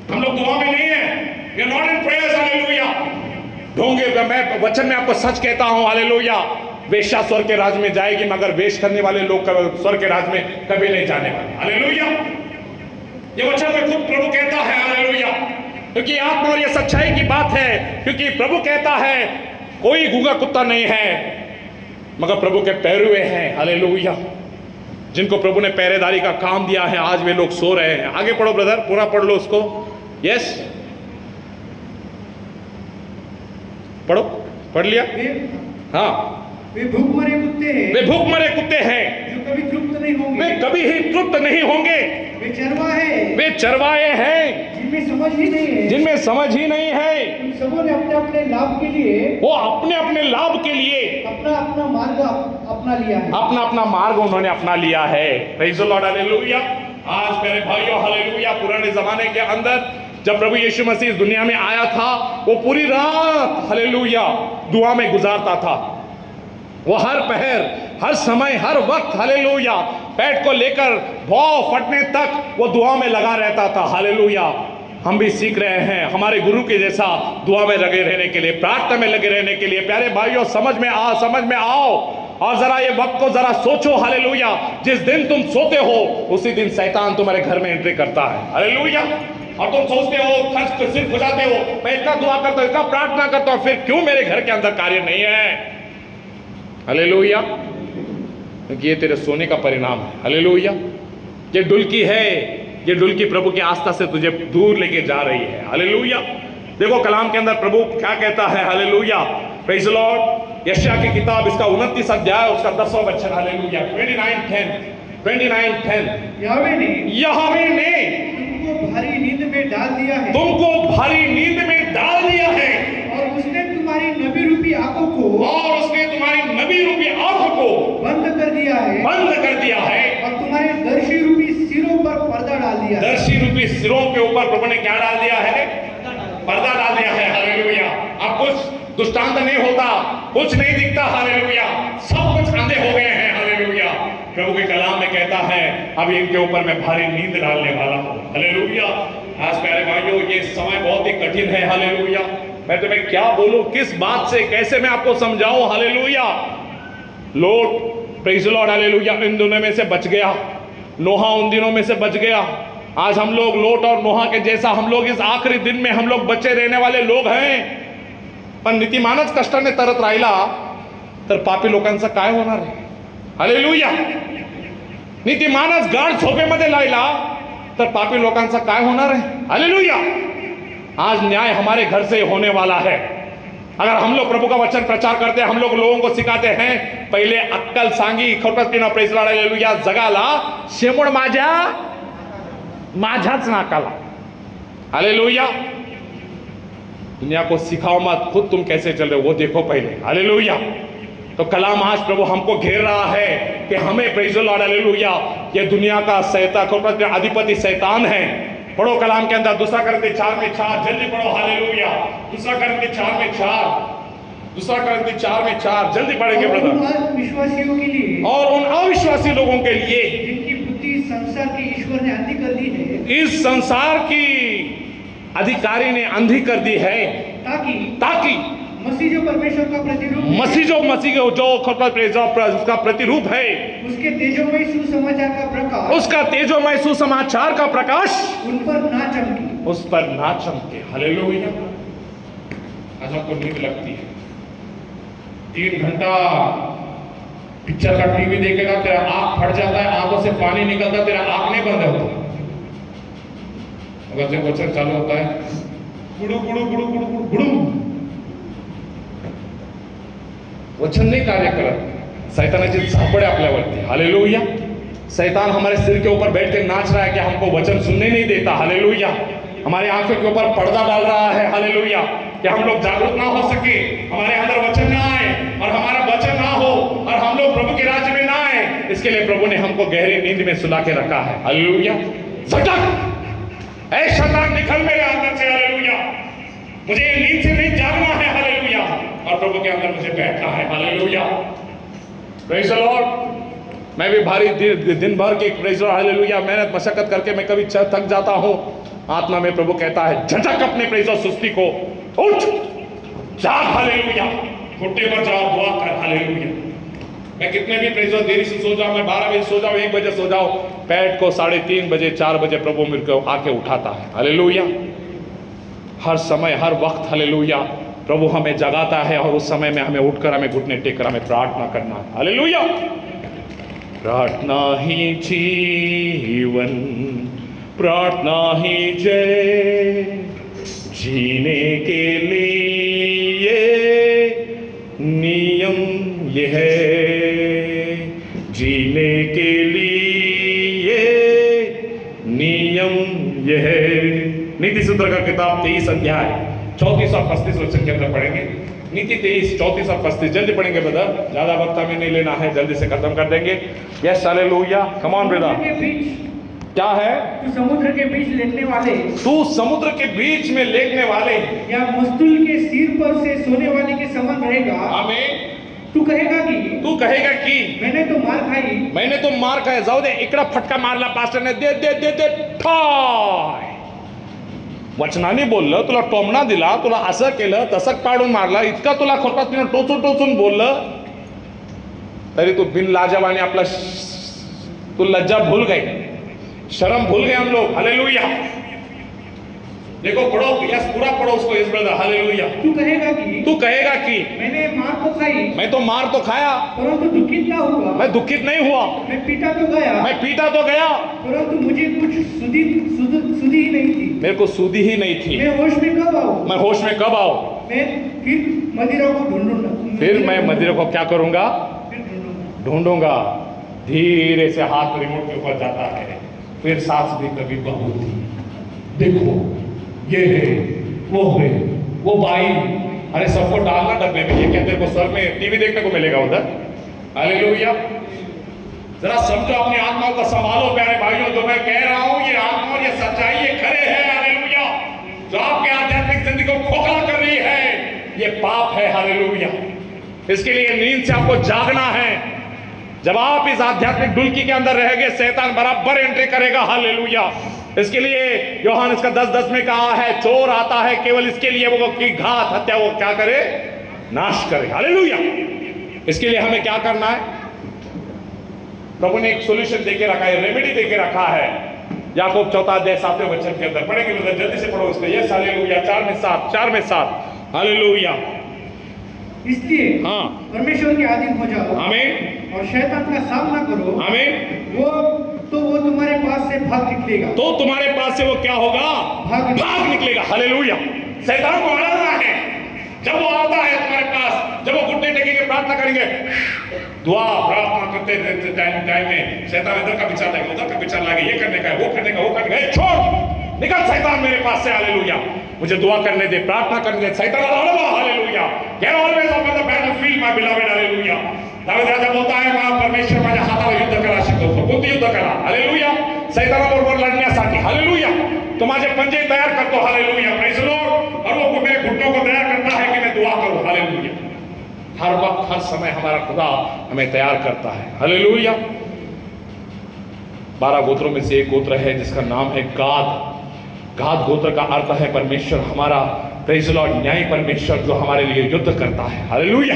हम लोग दुआ में नहीं है. We are not in prayers. Hallelujah. ढोंगे, मैं वचन में आपको सच कहता हूं. हालेलुया. वेश्या स्वर्ग के राज में जाएगी, मगर वेश करने वाले लोग स्वर्ग के राज में कभी नहीं जाने वाले. हालेलुया. ये वचन में खुद प्रभु कहता है. हालेलुया. क्योंकि आत्मा और ये सच्चाई की बात है. क्योंकि प्रभु कहता है कोई गूंगा कुत्ता नहीं है, मगर प्रभु के पैरुए हैं. हालेलुया. जिनको प्रभु ने पहरेदारी का काम दिया है, आज वे लोग सो रहे हैं. आगे पढ़ो ब्रदर, पूरा पढ़ लो उसको. यस, पढ़ो. पढ़ लिया? हाँ. वे भूख मरे कुत्ते हैं, वे भूख मरे कुत्ते हैं, जो कभी तृप्त नहीं होंगे, वे कभी ही तृप्त नहीं होंगे. वे चरवाहे हैं, जिनमें समझ ही नहीं है, जिनमें समझ ही नहीं है. उन सबों ने अपने अपने लाभ के लिए, वो अपने अपने लाभ के लिए अपना अपना मार्ग अपना लिया है. अपना अपना मार्ग उन्होंने अपना लिया है. Praise the Lord. हालेलुया. आज मेरे भाइयों, हालेलुया, पुराने जमाने के अंदर जब प्रभु यीशु मसीह इस दुनिया में आया था, वो पूरी रात, हालेलुया, दुआ में गुजारता था. वो हर पहर, हर समय, हर वक्त, हालेलुया, पेट को लेकर भौं फटने तक वो दुआ में लगा रहता था. हालेलुया. हम भी सीख रहे हैं हमारे गुरु के जैसा दुआ में लगे रहने के लिए, प्रार्थना में लगे रहने के लिए. प्यारे भाइयों, समझ में आओ और जरा ये वक्त को जरा सोचो. हालेलुया. जिस दिन तुम सोते हो उसी दिन शैतान तुम्हारे घर में एंट्री करता है. हालेलुया. और तुम सोचते हो, खर्च सिर्फ हो जाते हो, मैं इतना दुआ करता हूं, इतना प्रार्थना करता हूं, फिर क्यों मेरे घर के अंदर कार्य नहीं है? हालेलुया. क्योंकि ये तेरे सोने का परिणाम है. हालेलुया. ये डुलकी है, ये डुलकी प्रभु की आस्था से तुझे दूर लेके जा रही है. हालेलुया. देखो कलाम के अंदर प्रभु क्या कहता है. हालेलुया. Praise the Lord. यशायाह की किताब, इसका 29 अध्याय, उसका 10वां वचन. हालेलुया. 29:10. यहोवा ने तुमको भारी नींद में डाल दिया है, तुमको भारी नींद में डाल दिया है, और उसने तुम्हारी नबी रूपी आंखों को, और उसने तुम्हारी नबी रूपी आंखों को बंद कर दिया है, और तुम्हारे दर्शी रूपी सिरों पर पर्दा डाल दिया है. दर्शी रूपी सिरों के ऊपर प्रभु ने क्या डाल दिया है? पर्दा डाल दिया है. हालेलुया. अब कुछ दृष्टांत नहीं होता, कुछ नहीं दिखता. हालेलुया. सब कुछ अंधे हो गए हैं. हालेलुया. प्रभु के कलाम में कहता है अब इनके ऊपर मैं भारी नींद डालने वाला हूं. हालेलुया. आज प्यारे भाइयों, ये समय बहुत ही कठिन है. हालेलुया. मैं तुम्हें क्या बोलूं, किस बात से, कैसे मैं आपको समझाऊं. हालेलुया. लोट, प्रेज़ द लॉर्ड, हालेलुया, इन दिनों में से बच गया. नोहा उन दिनों में से बच गया. आज हम लोग लोट और नोहा के जैसा, हम लोग इस आखिरी दिन में हम लोग बचे रहने वाले लोग हैं. पण नीतिमानच कष्टाने तरत राहिला तर पापी लोकांचं काय होणार आहे? हालेलुया. नीतिमानच गाढ झोपेमध्ये राहिला तर पापी लोकांचं काय होणार आहे? हालेलुया. आज न्याय हमारे घर से होने वाला है. अगर हम लोग प्रभु का वचन प्रचार करते हैं, हम लोग लोगों को सिखाते हैं, पहले अक्कल सांगी खरपस्तीनं, प्रेज़ द लॉर्ड, हालेलुया, जगाला शेमूड माझ्याच नाकाला. हालेलुया. दुनिया को सिखाओ मत, खुद तुम कैसे चल रहे हो वो देखो पहले. हालेलुया. तो कलाम आज प्रभु हमको घेर रहा है कि हमें, प्रेज़ द लॉर्ड, हालेलुया, ये दुनिया का शैतान, अधिपति शैतान है. पढ़ो कलाम के अंदर 2 Corinthians 4:4. जल्दी पढ़ो. हालेलुया. 2 Corinthians 4:4. जल्दी पढ़ेंगे ब्रदर. विश्वासियों के लिए, और उन अविश्वासी लोगों के लिए जिनकी बुद्धि संसार के ईश्वर ने अंधी कर दी है, इस संसार की अधिकारी ने अंधी कर दी है, ताकि मसीह जो परमेश्वर का प्रतिरूप, मसीह जो उसका प्रतिरूप है, उसके तेजोमय सुसमाचार का प्रकाश, उसका तेजोमय सुसमाचार का प्रकाश उन पर ना चमके, उस पर ना चमके. हालेलुया. आज आपको नींद लगती है, 3 घंटा पिक्चर का टीवी देखेगा, तेरा आंख फट जाता है, आंखों से पानी निकलता, तेरा आंख नहीं बंद होता। अगर जब वचन चालू होता है, गुड़ू गुड़ू गुड़ू गुड़ू गुड़ू गुड़ू, वचन नहीं कार्य करत, शैतानाची झापड आपल्यावरती। हालेलुया। शैतान हमारे सिर के ऊपर बैठ के नाच रहा है कि हमको वचन सुनने नहीं देता। हालेलुया। हमारे आंखों के ऊपर पर्दा डाल रहा है। हालेलुया। कि हम लोग जागरूक ना हो सके, हमारे अंदर वचन ना आए और हमारा वचन ना हो और हम लोग प्रभु के राज्य में ना आए। इसके लिए प्रभु ने हमको गहरी नींद में सुला के रखा है। हालेलुया। झटक ऐ शैतान, निकल मेरे अंदर से। हालेलुया। मुझे नींद से नहीं जागना है। हालेलुया। और प्रभु के अंदर मुझे बैठना है। हालेलुया। Praise the Lord. मैं भी भारी दिन भर की प्रेज़ द लॉर्ड, हालेलुया, मेहनत मशक्कत करके मैं कभी थक जाता हूँ। आत्मा में प्रभु कहता है, झटक अपने प्रेज़ द सुस्ती को, उठ जाग। हालेलुया। घुटने पर जाओ, दुआ कर। हालेलुया। मैं कितने भी प्रेज़ द देरी से सो जाऊं, मैं 12 बजे सो जाऊं, 1 बजे सो जाऊं, पेट को 3:30 बजे 4 बजे प्रभु मेरे को आके उठाता है। हालेलुया। हर समय हर वक्त हालेलुया प्रभु हमें जगाता है और उस समय में हमें उठकर हमें घुटने टेक कर हमें प्रार्थना करना है। हालेलुया। प्रार्थना ही जीवन, प्रार्थना ही जय, जीने के लिए नियम ये है, जीने के लिए नियम ये है। नीति सूत्र का किताब 23 अध्याय 34 और 35 वचन के अंदर पढ़ेंगे। नीति 23 34 और 35 जल्दी पढ़ेंगे ब्रदर, ज्यादा वक्त हमें नहीं लेना है, जल्दी से खत्म कर देंगे। Yes hallelujah. Come on brother. क्या है? तू समुद्र के बीच लेटने वाले, तू समुद्र के बीच में लेटने वाले या मस्तूल के सिर पर से सोने वाले के समान रहेगा। आमीन। तू कहेगा कि मैंने तो मार खाई। जाऊ दे, इकडा फटका मारला पास्टरने, दे दे दे दे ठाय। वचनाने बोललं, तुला टोमणा दिला, तुला असं केलं, तसं पाडून मारला, इतका तुला खोटातीनं टोचून टोचून बोललं, तरी तू बिन लाजवाने आपला तू लज्जा भूल गई, शर्म भूल गए हम लोग। हालेलुया। देखो पढ़ो, यस पूरा पढ़ो उसको, इस ब्रदर। हालेलुया। तू कहेगा कि मैं तो मार तो खाया, परंतु दुखित ना हुआ। मैं दुखित नहीं हुआ। मैं पीटा तो गया, परंतु मुझे कुछ सुधी ही नहीं थी। मेरे को सुधी ही नहीं थी। मैं होश में कब आऊं? मैं फिर मदिरा को ढूंढूंगा। फिर मैं मदिरा को क्या करूंगा? ढूंढूंगा। धीरे से हाथ रिमोट के ऊपर जाता है, फिर सास भी कभी बहू थी। देखो ये है, वो भाई, अरे सबको डालना डब्बे में, ये क्या तेरे को स्वर में टीवी देखने को मिलेगा उधर? हालेलुया। जरा समझो, अपनी आत्माओं को संभालो प्यारे भाइयों। जो मैं कह रहा हूं ये आत्मा और ये सच्चाई ये खरे है। हालेलुया। जो आपके आध्यात्मिक जिंदगी को खोखला कर रही है ये पाप है। हालेलुया। इसके लिए नींद से आपको जागना है। जब आप इस आध्यात्मिक डुलकी के अंदर रहेंगे, शैतान बराबर एंट्री करेगा। हालेलुया। इसके लिए यूहन्ना इसका 10:10 में कहा है, चोर आता है केवल इसके लिए वो की घात हत्या वो क्या करे? नाश करे। हालेलुया। इसके लिए हमें क्या करना है? प्रभु ने एक सॉल्यूशन देके रखा है, रेमेडी देके रखा है। याकूब 4 अध्याय 7वें वचन के अंदर पढ़ेंगे ब्रदर, जल्दी से पढ़ो इसको। Yes hallelujah. 4 में 7 हालेलुया। इसलिए हाँ, परमेश्वर के अधीन हो जाओ। आमीन। और शैतान का सामना करो। आमीन। वो तुम्हारे पास से भाग निकलेगा। तो तुम्हारे पास से वो क्या होगा? भाग निकलेगा। हालेलुया। शैतान को हराना है। जब वो आता है तुम्हारे पास, जब वो घुटने टेकेंगे, प्रार्थना करेंगे, दुआ प्रार्थना करते टाइम में शैतान इधर का विचार लाएगा, उधर का विचार लाएगा, ये करने का है, वो करने का, वो करने का। छोड़, निकल शैतान मेरे पास से। हालेलुया। मुझे दुआ करने दे, प्रार्थना करने दे। शैतान hallelujah. Get always on the battlefield, my beloved. Hallelujah. दावीद राजा बोलता है, वहां परमेश्वर माझ्या हाताला युद्ध करा शिकवतो। कोणती युद्ध करा? हालेलुया। शैतानाबरोबर लढण्यासाठी। हालेलुया। तो माझे पंजे तैयार करतो। हालेलुया। Praise the Lord. और वो मेरे घुटनों को तैयार करता है कि मैं दुआ करूं। हालेलुया। हर वक्त हर समय हमारा खुदा हमें तैयार करता है। हालेलुया। 12 गोत्रों में से एक गोत्र है जिसका नाम है गाद। गाद गोत्र का अर्थ है परमेश्वर हमारा, प्रेज द लॉर्ड, न्यायी परमेश्वर जो हमारे लिए युद्ध करता है। हालेलुया।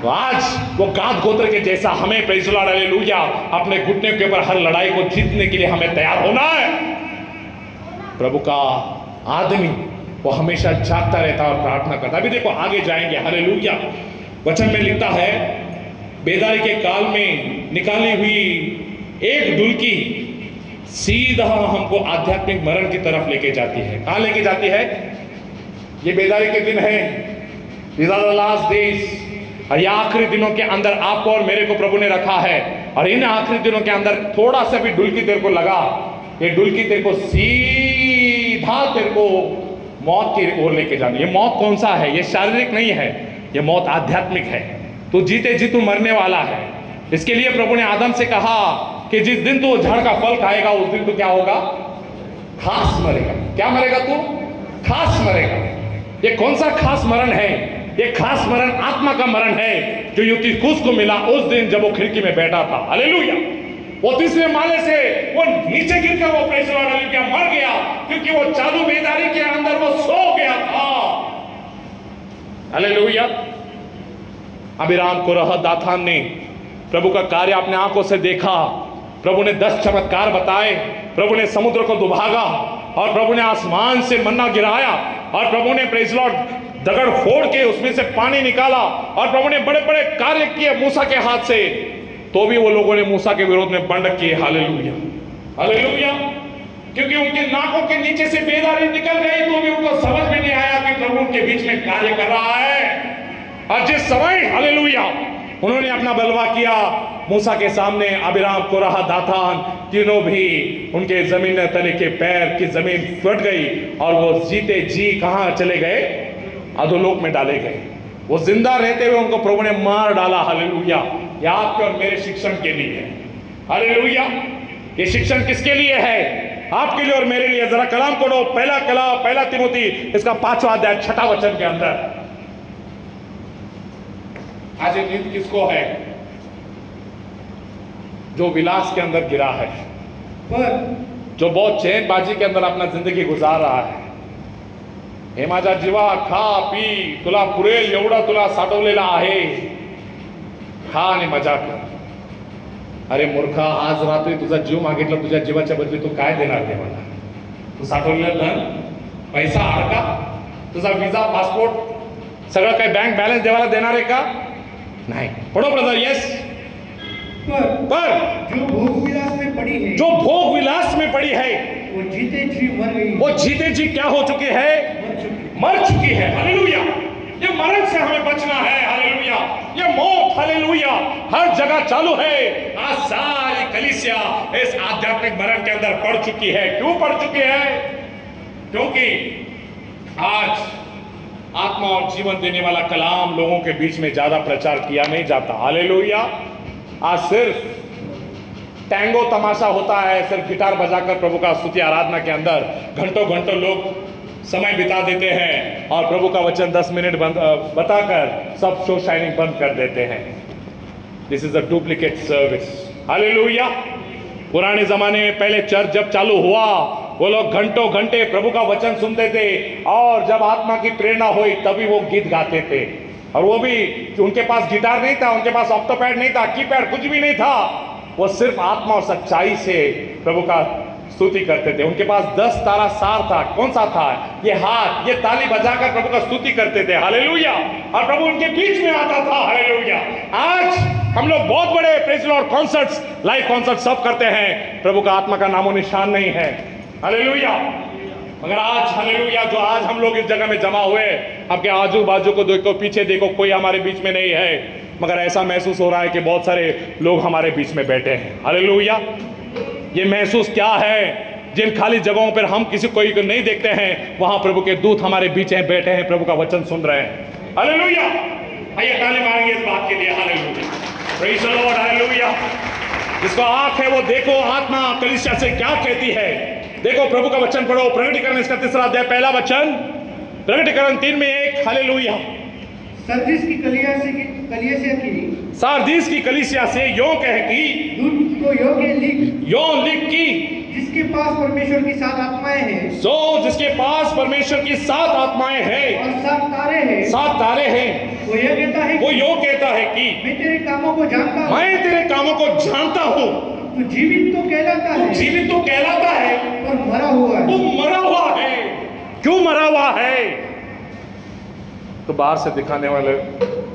तो आज वो गाद गोत्र के जैसा हमें, प्रेज द लॉर्ड, हालेलुया, अपने घुटने के ऊपर हर लड़ाई को जीतने के लिए हमें तैयार होना है। प्रभु का आदमी वो हमेशा जागता रहता है और प्रार्थना करता है। अभी देखो आगे जाएंगे। हालेलुया। वचन में लिखता है, बेदारी के काल में निकाली हुई एक डुलकी सीधा हमको आध्यात्मिक मरण की तरफ लेके जाती है। कहां लेके जाती है? ये बेदारी के दिन है, these are the last days। और ये आखिरी दिनों के अंदर आपको और मेरे को प्रभु ने रखा है, और इन आखिरी दिनों के अंदर थोड़ा सा भी डुलकी तेरे को लगा, ये डुलकी तेरे को सीधा तेरे को मौत की ओर लेके जानी। ये मौत कौन सा है? ये शारीरिक नहीं है, ये मौत आध्यात्मिक है। तू जीते जी तू मरने वाला है। इसके लिए प्रभु ने आदम से कहा कि जिस दिन तू झाड़ का फल खाएगा उस दिन तू क्या होगा? खास मरेगा। क्या मरेगा तू? खास मरेगा। ये कौन सा खास मरण है? ये खास मरण आत्मा का मरण है जो यूतिखुस को मिला उस दिन जब वो खिड़की में बैठा था। हालेलुया। वो तीसरे माले से वो नीचे गिरकर वो प्रेस हालेलुया मर गया, क्योंकि वो चालू बेदारी के अंदर वो सो गया था। हालेलुया। अबीराम कोरह दाथान ने प्रभु का कार्य अपने आंखों से देखा। प्रभु ने 10 चमत्कार बताए, प्रभु ने समुद्र को दुभागा, और प्रभु ने आसमान से मन्ना गिराया, और प्रभु ने प्रेज़ लॉर्ड दगड़ फोड़ के उसमें से पानी निकाला, और प्रभु ने बड़े बड़े कार्य किए मूसा के हाथ से। तो भी वो लोगों ने मूसा के विरोध में बंडक किए। Hallelujah, hallelujah. क्योंकि उनके नाकों के नीचे से बेदारी निकल गई, तो भी उनको समझ में नहीं आया कि प्रभु उनके बीच में कार्य कर रहा है। और जिस समय हालेलुया उन्होंने अपना बलवा किया मूसा के सामने, अबीराम कोरह दाथान तीनों भी उनके जमीन तले के पैर की जमीन फट गई, और वो जीते जी कहां चले गए? अधोलोक में डाले गए। वो जिंदा रहते हुए उनको प्रभु ने मार डाला। हालेलुया। ये आपके और मेरे शिक्षण के लिए है। हालेलुया। ये शिक्षण किसके लिए है? आपके लिए और मेरे लिए। जरा कलाम पढ़ो, पहला तिमोथी इसका 5वां अध्याय 6ठा वचन के अंदर। आज ये नींद किसको है? जो विलास के अंदर गिरा है, जो बहुत चैनबाजी के अंदर अपना जिंदगी गुजार रहा है। हे माझा जीवा, खा पी, तुला पुरेल एवढा तुला साठवलेला आहे, खा आणि मजा कर। अरे मूर्खा, आज रात्री तुझा जीव मागितला, तुझ्या जीवाच्या बदली तू काय देणार देवाला? तू साठवलेलं धन, पैसा, अडका, तुझा विजा, पासपोर्ट सगळं काही बँक बॅलन्स देवाला देणार आहे का? नहीं। पढ़ो ब्रदर। यस। पर जो भोग विलास में पड़ी है, जो भोग विलास में पड़ी है, वो जीते जी मर गई। वो जीते जी क्या हो चुकी है? मर चुकी है। हालेलुया। ये मरण से हमें बचना है। हालेलुया। ये मौत हालेलुया हर जगह चालू है। आज सारी कलीसिया इस आध्यात्मिक मरण के अंदर पड़ चुकी है। क्यों पड़ चुकी है? क्योंकि आज आत्मा और जीवन देने वाला कलाम लोगों के बीच में ज्यादा प्रचार किया नहीं जाता। हालेलुया। आज सिर्फ टैंगो तमाशा होता है, सिर्फ गिटार बजाकर प्रभु का स्तुति आराधना के अंदर घंटों घंटों लोग समय बिता देते हैं, और प्रभु का वचन 10 मिनट बताकर सब शो शाइनिंग बंद कर देते हैं। This is a duplicate service. Hallelujah. पुराने जमाने में पहले चर्च जब चालू हुआ, वो लोग घंटों घंटे प्रभु का वचन सुनते थे, और जब आत्मा की प्रेरणा हुई तभी वो गीत गाते थे। और वो भी उनके पास गिटार नहीं था, उनके पास ऑक्टोपैड नहीं था, कीपैड कुछ भी नहीं था। वो सिर्फ आत्मा और सच्चाई से प्रभु का स्तुति करते थे। उनके पास 10 तारा सार था। कौन सा था? ये हाथ, ये ताली बजाकर प्रभु का स्तुति करते थे। हालेलुया। और प्रभु उनके बीच में आता था। हालेलुया। आज हम लोग बहुत बड़े praise Lord concerts, live concert सब करते हैं, प्रभु का आत्मा का नामो निशान नहीं है। हालेलुया। मगर आज हालेलुया जो आज हम लोग इस जगह में जमा हुए, आपके आजू बाजू को देखो, पीछे देखो, कोई हमारे बीच में नहीं है, मगर ऐसा महसूस हो रहा है कि बहुत सारे लोग हमारे बीच में बैठे हैं। हालेलुया। ये महसूस क्या है? जिन खाली जगहों पर हम किसी कोई को नहीं देखते हैं, वहां प्रभु के दूत हमारे बीच हैं, बैठे हैं, प्रभु का वचन सुन रहे हैं। हालेलुया। आइए ताली मारेंगे इस बात के लिए। Hallelujah. Praise the Lord. Hallelujah. जिसको आंख है वो देखो आत्मा कलीसिया से क्या कहती है। देखो प्रभु का वचन पढ़ो। प्रकटीकरण इसका 3रा अध्याय 1 वचन, प्रकटीकरण 3 में 1। हालेलुया। सरदीस की कलीसिया से यों कहती, दूत को यों लिख की, जिसके पास परमेश्वर की 7 आत्माएं हैं, जिसके पास परमेश्वर की 7 आत्माएं हैं और 7 तारे हैं, 7 तारे हैं, वो यो कहता है कि मैं तेरे कामों को जानता हूँ, तू जीवित तो कहलाता है और मरा हुआ है। क्यों मरा हुआ है? तो बाहर से दिखाने वाले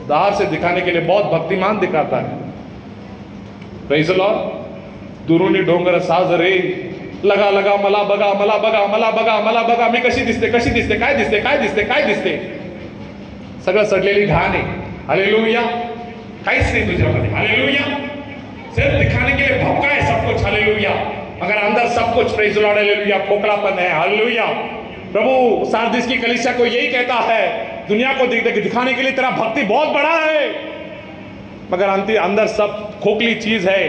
बाहर से दिखाने के लिए बहुत भक्तिमान दिखाता है। Praise the Lord. दुरुनी डोंगर साज रे लगा लगा मला बघा मला बघा मला बघा मला बघा मी कशी दिसते कशी दिसते काय दिसते काय दिसते काय दिसते, सगळं सडलेली घाण आहे। हालेलुया। काहीच नाही तुझ्यामध्ये। हालेलुया। सिर्फ दिखाने के लिए भक्का है सब कुछ। हालेलुया। मगर अंदर सब कुछ प्रेज़ द लॉर्ड हालेलुया खोखलापन है। हालेलुया। प्रभु सारदीस की कलीसिया को यही कहता है, दुनिया को दिखाने के लिए तेरा भक्ति बहुत बड़ा है, मगर अंदर सब खोखली चीज है।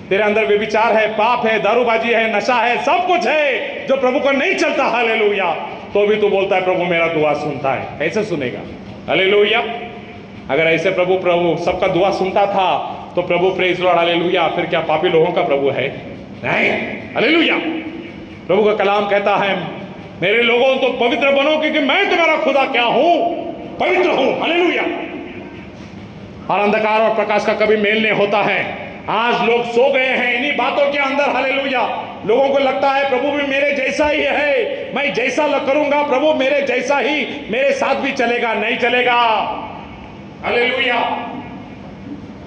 तेरे अंदर व्यभिचार है, पाप है, दारूबाजी है, नशा है, सब कुछ है जो प्रभु को नहीं चलता। हालेलुया। तो भी तू बोलता है प्रभु मेरा दुआ सुनता है। कैसे सुनेगा? हालेलुया। अगर ऐसे प्रभु सबका दुआ सुनता था तो प्रभु प्रेज़ लॉर्ड हालेलुया फिर क्या पापी लोगों का प्रभु है? नहीं। हालेलुया। प्रभु का कलाम कहता है मेरे लोगों तो पवित्र बनो क्योंकि मैं तुम्हारा खुदा क्या हूं? पवित्र हूं। हालेलुया। और अंधकार और प्रकाश का कभी मेल नहीं होता है। आज लोग सो गए हैं इन्हीं बातों के अंदर। हालेलुया। लोगों को लगता है प्रभु भी मेरे जैसा ही है, मैं जैसा करूंगा प्रभु मेरे जैसा ही मेरे साथ भी चलेगा। नहीं चलेगा। हालेलुया।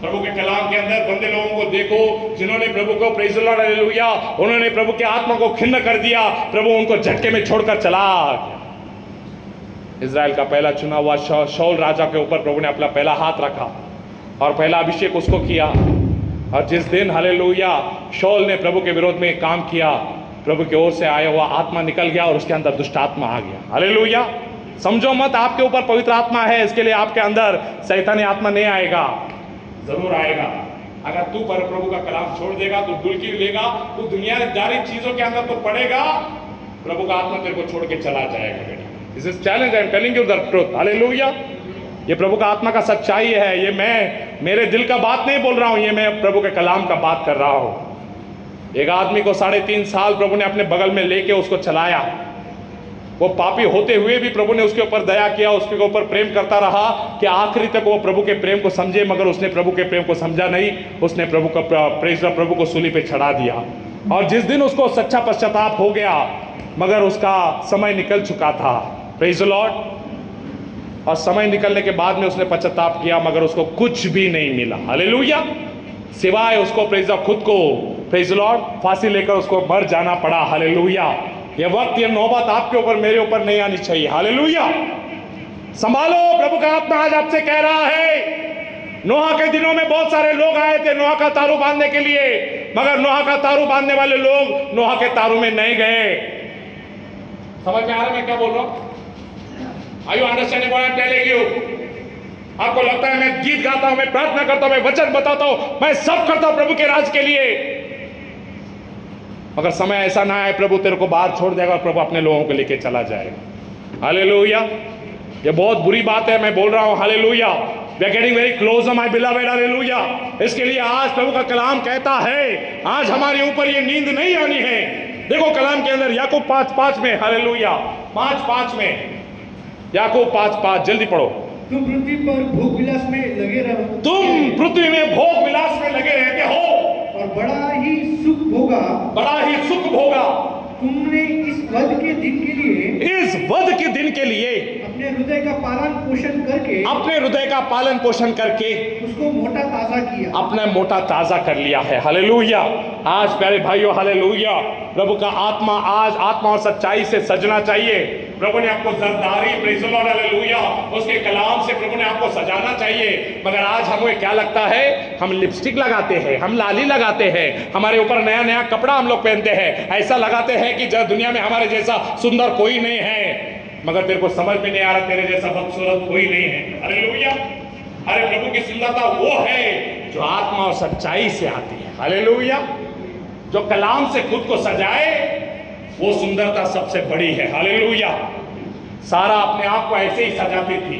प्रभु के कलाम के अंदर बंदे लोगों को देखो जिन्होंने प्रभु को प्रेज़ द लॉर्ड हालेलुया उन्होंने प्रभु के आत्मा को खिन्न कर दिया, प्रभु उनको झटके में छोड़कर चला गया। इज़राइल का पहला चुना हुआ शाऊल राजा के ऊपर प्रभु ने अपना पहला हाथ रखा और पहला अभिषेक उसको किया। और जिस दिन हालेलुया शाऊल ने प्रभु के विरोध में काम किया, प्रभु की ओर से आया हुआ आत्मा निकल गया और उसके अंदर दुष्ट आत्मा आ गया। हालेलुया। समझो मत आपके ऊपर पवित्र आत्मा है, इसके लिए आपके अंदर शैतानी आत्मा नहीं आएगा, जरूर आएगा। अगर तू पर प्रभु का कलाम छोड़ देगा, तू डुलकी लेगा, तू दुनियादारी चीजों के अंदर तो पड़ेगा, प्रभु का आत्मा तेरे को छोड़ के चला जाएगा बेटा। This is challenge, I am telling you the truth. Hallelujah. ये प्रभु का आत्मा का सच्चाई है। ये मैं मेरे दिल का बात नहीं बोल रहा हूं, ये मैं प्रभु के कलाम का बात कर रहा हूं। एक आदमी को 3.5 साल प्रभु ने अपने बगल में लेके उसको चलाया। वो पापी होते हुए भी प्रभु ने उसके ऊपर दया किया, उसके ऊपर प्रेम करता रहा कि आखिरी तक वो प्रभु के प्रेम को समझे, मगर उसने प्रभु के प्रेम को समझा नहीं। उसने प्रभु का प्रभु को सूली पे चढ़ा दिया। और जिस दिन उसको सच्चा पश्चाताप हो गया, मगर उसका समय निकल चुका था। Praise the Lord. और समय निकलने के बाद में उसने पश्चाताप किया, मगर उसको कुछ भी नहीं मिला। हालेलुया। सिवाय उसको प्रेज़ खुद को प्रेज़ द लॉर्ड फांसी लेकर उसको मर जाना पड़ा। हालेलुया। ये वक्त ये नौबत आपके ऊपर मेरे ऊपर नहीं आनी चाहिए। हालेलुया। संभालो, प्रभु का आत्मा आज आपसे कह रहा है। नोहा के दिनों में बहुत सारे लोग आए थे नोहा का तारू बांधने के लिए, मगर नोहा का तारू बांधने वाले लोग नोहा के तारू में नहीं गए। समझ में आ रहा है मैं क्या बोल रहा हूं? Are you understanding what I'm telling you? आपको लगता है मैं गीत गाता हूं, मैं प्रार्थना करता हूं, मैं वचन बताता हूं, मैं सब करता हूं प्रभु के राज के लिए, मगर समय ऐसा ना आए प्रभु तेरे को बाहर छोड़ देगा और प्रभु अपने लोगों को लेके चला जाएगा। हालेलुया। ये बहुत बुरी बात है, मैं बोल रहा हूं। Hallelujah. We are getting very close, my beloved. Hallelujah. इसके लिए आज प्रभु का कलाम कहता है, आज हमारे ऊपर ये नींद नहीं आनी है। देखो कलाम के अंदर याकूब 5:5 में, हालेलुया 5:5 में, याकूब 5:5 जल्दी पढ़ो। तुम पृथ्वी पर भोग विलास में लगे रहो, तुम पृथ्वी में भोग विलास में लगे रहते हो और बड़ा ही सुख भोगा, बड़ा ही सुख भोगा। तुमने इस वध के दिन के लिए, इस वध के दिन के लिए अपने हृदय का पालन पोषण करके, अपने हृदय का पालन पोषण करके उसको मोटा ताजा किया, अपना मोटा ताजा कर लिया है। हालेलुया। आज प्यारे भाइयों हालेलुया, प्रभु का आत्मा आज आत्मा और सच्चाई से सजना चाहिए। प्रभु ने आपको Zardari praise the Lord hallelujah उसके कलाम से प्रभु ने आपको सजाना चाहिए। मगर आज हमें क्या लगता है, हम लिपस्टिक लगाते हैं, हम लाली लगाते हैं, हमारे ऊपर नया नया कपड़ा हम लोग पहनते हैं, ऐसा लगाते हैं कि दुनिया में हमारे जैसा सुंदर कोई नहीं है, मगर तेरे को समझ में नहीं आ रहा तेरे जैसा बदसूरत कोई नहीं है। हालेलुया। अरे प्रभु की सुंदरता वो है जो आत्मा और सच्चाई से आती है। हालेलुया। जो कलाम से खुद को सजाए वो सुंदरता सबसे बड़ी है। हालेलुया। सारा अपने आप को ऐसे ही सजाती थी,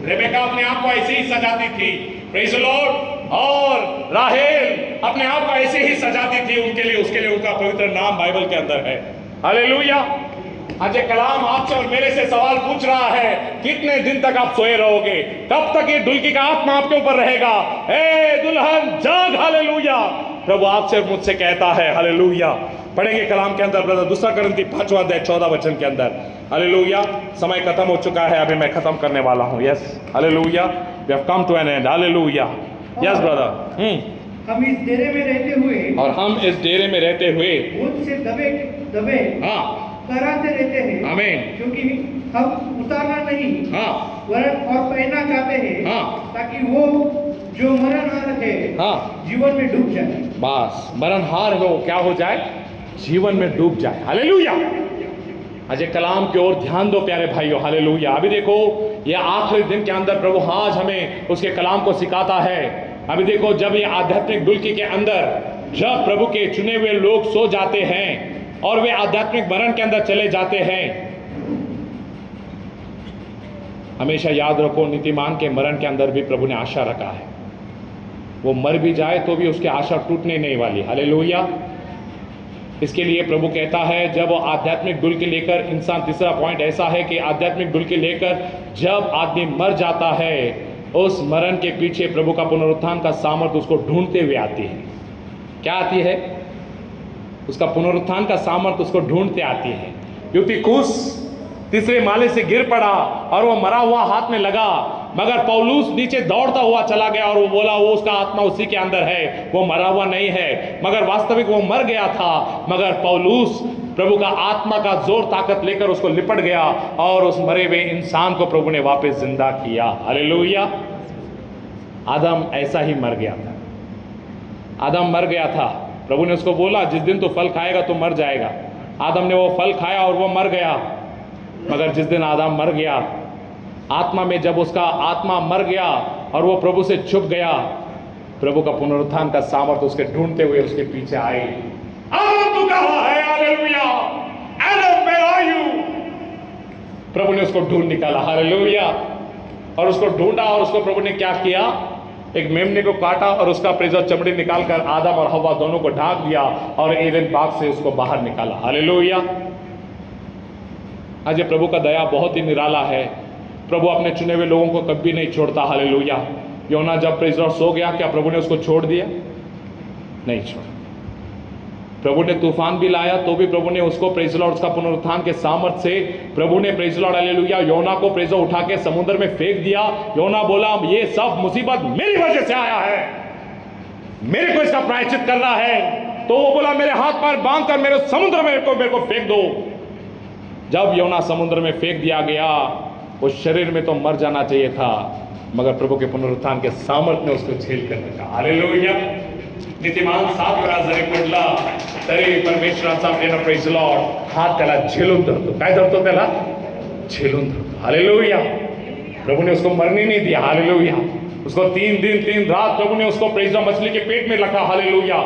रेबेका अपने आप को ऐसे ही सजाती थी, प्रेज़ द लॉर्ड, और राहेल अपने आप को ऐसे ही सजाती थी। उनके लिए उसके लिए उनका पवित्र नाम बाइबल के अंदर है। हालेलुया। आज ये कलाम आपसे और मेरे से सवाल पूछ रहा है, कितने दिन तक आप सोए रहोगे? कब तक ये डुलकी का आत्मा आपके ऊपर रहेगा? ए दुल्हन जाग। हालेलुया। प्रभु आपसे और मुझसे कहता है। हालेलुया। पढ़ेंगे कलाम के अंदर ब्रदर 2 कुरिन्थी 5वां अध्याय 14 वचन के अंदर। हालेलुया। समय खत्म हो चुका है, अभी मैं खत्म करने वाला हूं। Yes hallelujah. We have come to an end. Hallelujah. Yes, brother. हम इस डेरे में रहते हुए और हम इस डेरे में रहते हुए बहुत से दबे दबे हाँ कराते रहते हैं। आमीन। क्योंकि हम उतारना नहीं हाँ वरन और पहनना चाहते हैं हाँ ताकि वो जो मरणहार है हाँ जीवन में डूब जाए। बस मरणहार हो क्या हो जाए? जीवन में डूब जाए। हालेलुया। आज एक कलाम की ओर ध्यान दो प्यारे भाइयों। हालेलुया। अभी देखो ये आखिरी दिन के अंदर प्रभु आज हमें उसके कलाम को सिखाता है। अभी देखो जब ये आध्यात्मिक डुलकी के अंदर जब प्रभु के चुने हुए लोग सो जाते हैं और वे आध्यात्मिक मरण के अंदर चले जाते हैं, हमेशा याद रखो नीतिमान के मरण के अंदर भी प्रभु ने आशा रखा है। वो मर भी जाए तो भी उसकी आशा टूटने नहीं वाली। हालेलुया। इसके लिए प्रभु कहता है जब आध्यात्मिक डुलकी लेकर इंसान, तीसरा पॉइंट ऐसा है कि आध्यात्मिक डुलकी लेकर जब आदमी मर जाता है, उस मरण के पीछे प्रभु का पुनरुत्थान का सामर्थ्य उसको ढूंढते हुए आती है। क्या आती है? उसका पुनरुत्थान का सामर्थ्य उसको ढूंढते आती है। यूतिखुस तीसरे माले से गिर पड़ा और वो मरा हुआ हाथ में लगा, मगर पौलुस नीचे दौड़ता हुआ चला गया और वो बोला वो उसका आत्मा उसी के अंदर है, वो मरा हुआ नहीं है। मगर वास्तविक वो मर गया था, मगर पौलुस प्रभु का आत्मा का जोर ताकत लेकर उसको लिपट गया और उस मरे हुए इंसान को प्रभु ने वापस जिंदा किया। हालेलुया। आदम ऐसा ही मर गया था। आदम मर गया था। प्रभु ने उसको बोला जिस दिन तू फल खाएगा तो मर जाएगा। आदम ने वो फल खाया और वो मर गया। मगर जिस दिन आदम मर गया, आत्मा में जब उसका आत्मा मर गया और वो प्रभु से छुप गया, प्रभु का पुनरुत्थान का सामर्थ्य उसके ढूंढते हुए उसके पीछे आई। आदम तू कहाँ है? Hallelujah. Adam where are you? प्रभु ने उसको ढूंढ निकाला। हालेलुया। और उसको ढूंढा और उसको प्रभु ने क्या किया? एक मेमने को काटा और उसका प्रेजर चमड़ी निकालकर आदम और हव्वा दोनों को ढांक दिया और एदेन बाग से उसको बाहर निकाला। हालेलुया। आज प्रभु का दया बहुत ही निराला है। प्रभु अपने चुने हुए लोगों को कभी नहीं छोड़ता। हालेलुया। योना जब प्रेजर सो गया, क्या प्रभु ने उसको छोड़ दिया? नहीं छोड़ा। प्रभु ने तूफान भी लाया तो भी प्रभु ने उसको प्रेज लॉर्ड उसका पुनरुत्थान के सामर्थ्य से प्रभु ने प्रेज लॉर्ड हालेलुया योना को प्रेजर उठा के समुद्र में फेंक दिया। योना बोला ये सब मुसीबत मेरी वजह से आया है, मेरे को इसका प्रायश्चित करना है। तो वो बोला मेरे हाथ पैर बांध कर मेरे समुद्र में मेरे को फेंक दो। जब योना समुद्र में फेंक दिया गया, उस शरीर में तो मर जाना चाहिए था, मगर प्रभु के पुनरुत्थान के सामर्थ्य ने उसको झेल कर रखा। हालेलुया। नीतिमान 7 वेळा जरी पडला तरी परमेश्वराचा प्रेम प्रेज लॉर्ड हात त्याला झेलून धरतो। काय धरतो? त्याला झेलून धरतो। हालेलुया। प्रभु ने उसको मरने नहीं दिया। हालेलुया। उसको 3 दिन 3 रात प्रभु ने उसको प्रेज मछली के पेट में रखा। हालेलुया।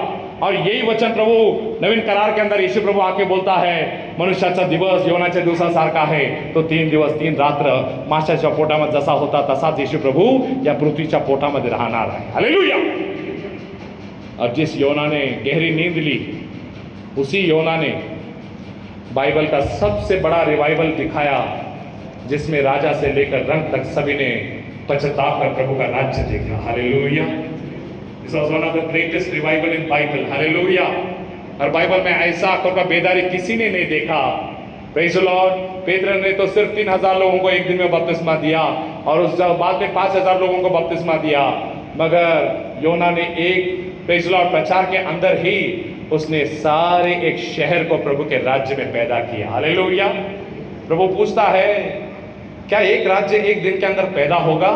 और यही वचन प्रभु नवीन करार के अंदर यीशु प्रभु आके बोलता है मनुष्याचा दिवस योनाच्या दिवसासारखा आहे। तो 3 दिवस 3 रात्र माशाच्या पोटामध्ये जसा होता तसाच यीशु प्रभु या पृथ्वीच्या पोटामध्ये राहणार आहे। हालेलुया। और जिस योना ने गहरी नींद ली, उसी योना ने बाइबल का सबसे बड़ा रिवाइवल दिखाया, जिसमें राजा से लेकर रंग तक सभी ने पश्चाताप कर प्रभु का राज्य देखा। Hallelujah. This was one of the greatest revival in Bible. Hallelujah. और बाइबल में ऐसा आंखों का बेदारी किसी ने नहीं देखा। Praise the Lord. पेत्र ने तो सिर्फ 3000 लोगों को एक दिन में बपतिस्मा दिया और उस बाद में 5000 लोगों को बपतिस्मा दिया, मगर योना ने एक प्रेज द लॉर्ड प्रचार के अंदर ही उसने सारे एक शहर को प्रभु के राज्य में पैदा किया। हालेलुया। प्रभु पूछता है क्या एक राज्य एक दिन के अंदर पैदा होगा?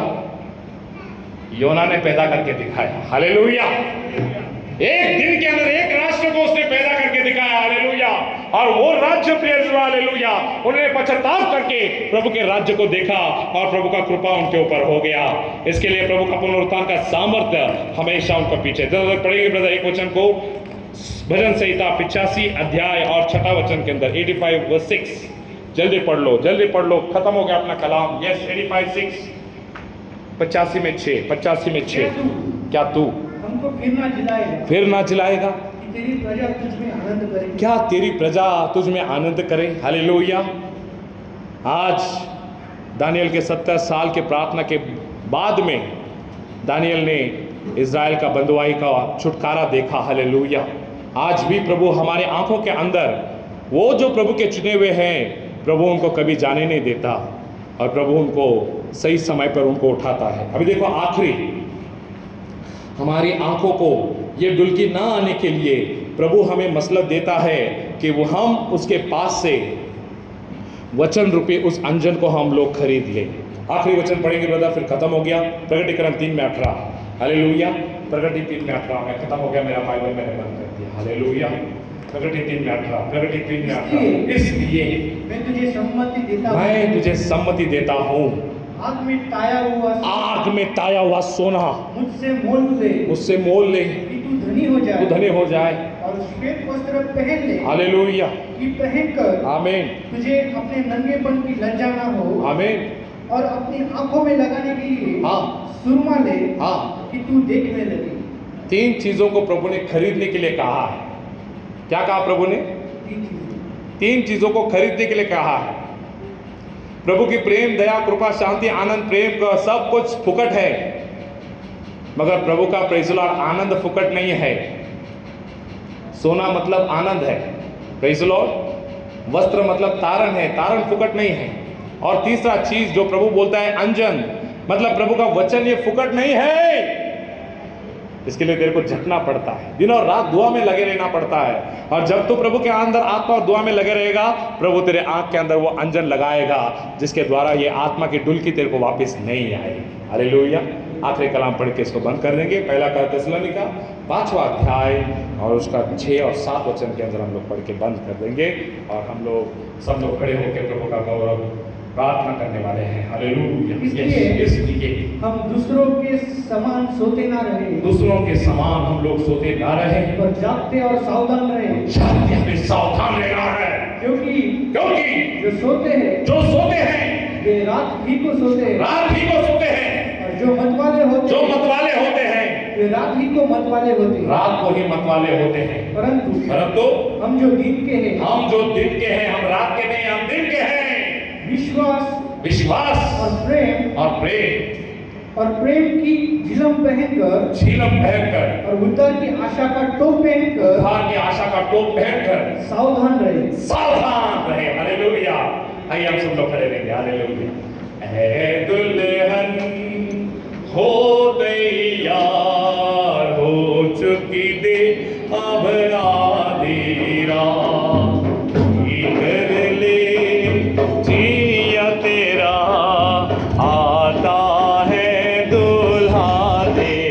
योना ने पैदा करके दिखाया। हालेलुया। एक दिन के अंदर एक राष्ट्र को उसने पैदा करके दिखाया। हालेलुया। और वो राज्य प्रिय हालेलुया उन्होंने पश्चाताप करके प्रभु के राज्य को देखा और प्रभु का कृपा उनके ऊपर हो गया। इसके लिए प्रभु का पुनरुत्थान का सामर्थ्य हमेशा उनका पीछे। पढ़ेंगे ब्रदर एक वचन को, भजन संहिता 85 अध्याय और 6 वचन के अंदर 85 वर्स 6। जल्दी पढ़ लो, जल्दी पढ़ लो, खत्म हो गया अपना कलाम। यस 85:6 85 में 6 क्या तू हमको फिर ना जिलाएगा? तेरी प्रजा तुझ में आनंद करे। क्या तेरी प्रजा तुझ में आनंद करे? हालेलुया। आज दानियल के 70 साल के प्रार्थना के बाद में दानियल ने इज़राइल का बंधुआई का छुटकारा देखा। हालेलुया। आज भी प्रभु हमारे आंखों के अंदर वो जो प्रभु के चुने हुए हैं, प्रभु उनको कभी जाने नहीं देता। और प्रभु उनको सही समय पर उनको उठाता है। अभी देखो आखिरी, हमारी आंखों को ये डुलकी ना आने के लिए प्रभु हमें मसलत देता है कि वो हम उसके पास से वचन रूपी उस अंजन को हम लोग खरीद लें। आखिरी वचन पढ़ेंगे ब्रदर, फिर खत्म हो गया। प्रकटीकरण 3:18। हालेलुया। प्रकटी 3:18 में खत्म हो गया मेरा बाइबल, मैंने बंद कर दिया। हालेलुया। प्रकटी 3:18, प्रकटी 3:18। इसलिए मैं तुझे सम्मति देता हूँ, मैं तुझे सम्मति देता हूँ, आग में ताया हुआ सोना मुझसे मोल ले कि तू धनी हो जाए और श्वेत वस्त्र पहन ले। हालेलुया। कि पहनकर आमीन तुझे अपने नंगेपन की लज्जा ना हो। आमीन। और अपनी आंखों में लगाने के लिए सुरमा ले कि तू देखने लगे। 3 चीजों को प्रभु ने खरीदने के लिए कहा है। क्या कहा प्रभु ने? 3 चीजों को खरीदने के लिए कहा है। प्रभु की प्रेम, दया, कृपा, शांति, आनंद, प्रेम का सब कुछ फुकट है, मगर प्रभु का प्रेज़ द लॉर्ड आनंद फुकट नहीं है। सोना मतलब आनंद है, प्रेज़ द लॉर्ड। वस्त्र मतलब तारण है, तारण फुकट नहीं है। और तीसरा चीज जो प्रभु बोलता है अंजन, मतलब प्रभु का वचन ये फुकट नहीं है। इसके लिए तेरे को झटना पड़ता है, दिन और रात दुआ में लगे रहना पड़ता है। और जब तू प्रभु के अंदर आत्मा और दुआ में लगे रहेगा, प्रभु तेरे आंख के अंदर वो अंजन लगाएगा जिसके द्वारा ये आत्मा की डुलकी तेरे को वापस नहीं आएगी। हालेलुया। आखिरी कलाम पढ़ के इसको बंद कर देंगे। पहला थिस्सलुनीका 5वां अध्याय और उसका 6 और 7 वचन के अंदर हम लोग पढ़ के बंद कर देंगे। और हम लोग सब लोग खड़े होकर प्रभु का गौरव प्रार्थना करने वाले हैं। हालेलुया। इसलिए हम दूसरों के समान सोते ना रहे, दूसरों के समान हम लोग सोते ना रहे, पर जागते और सावधान रहे। जागते हमें सावधान रहना है, क्योंकि जो सोते हैं वे रात ही को सोते हैं, और जो मतवाले होते हैं वे रात ही को मतवाले होते हैं, रात को ही मतवाले होते हैं। परंतु हम जो दिन के हैं, हम रात के नहीं, हम दिन के हैं। विश्वास और प्रेम की झिलम पहनकर और उद्धार की आशा का टोप पहनकर सावधान रहे। हालेलुया। आइए हम सब लोग खड़े रहेंगे। हालेलुया।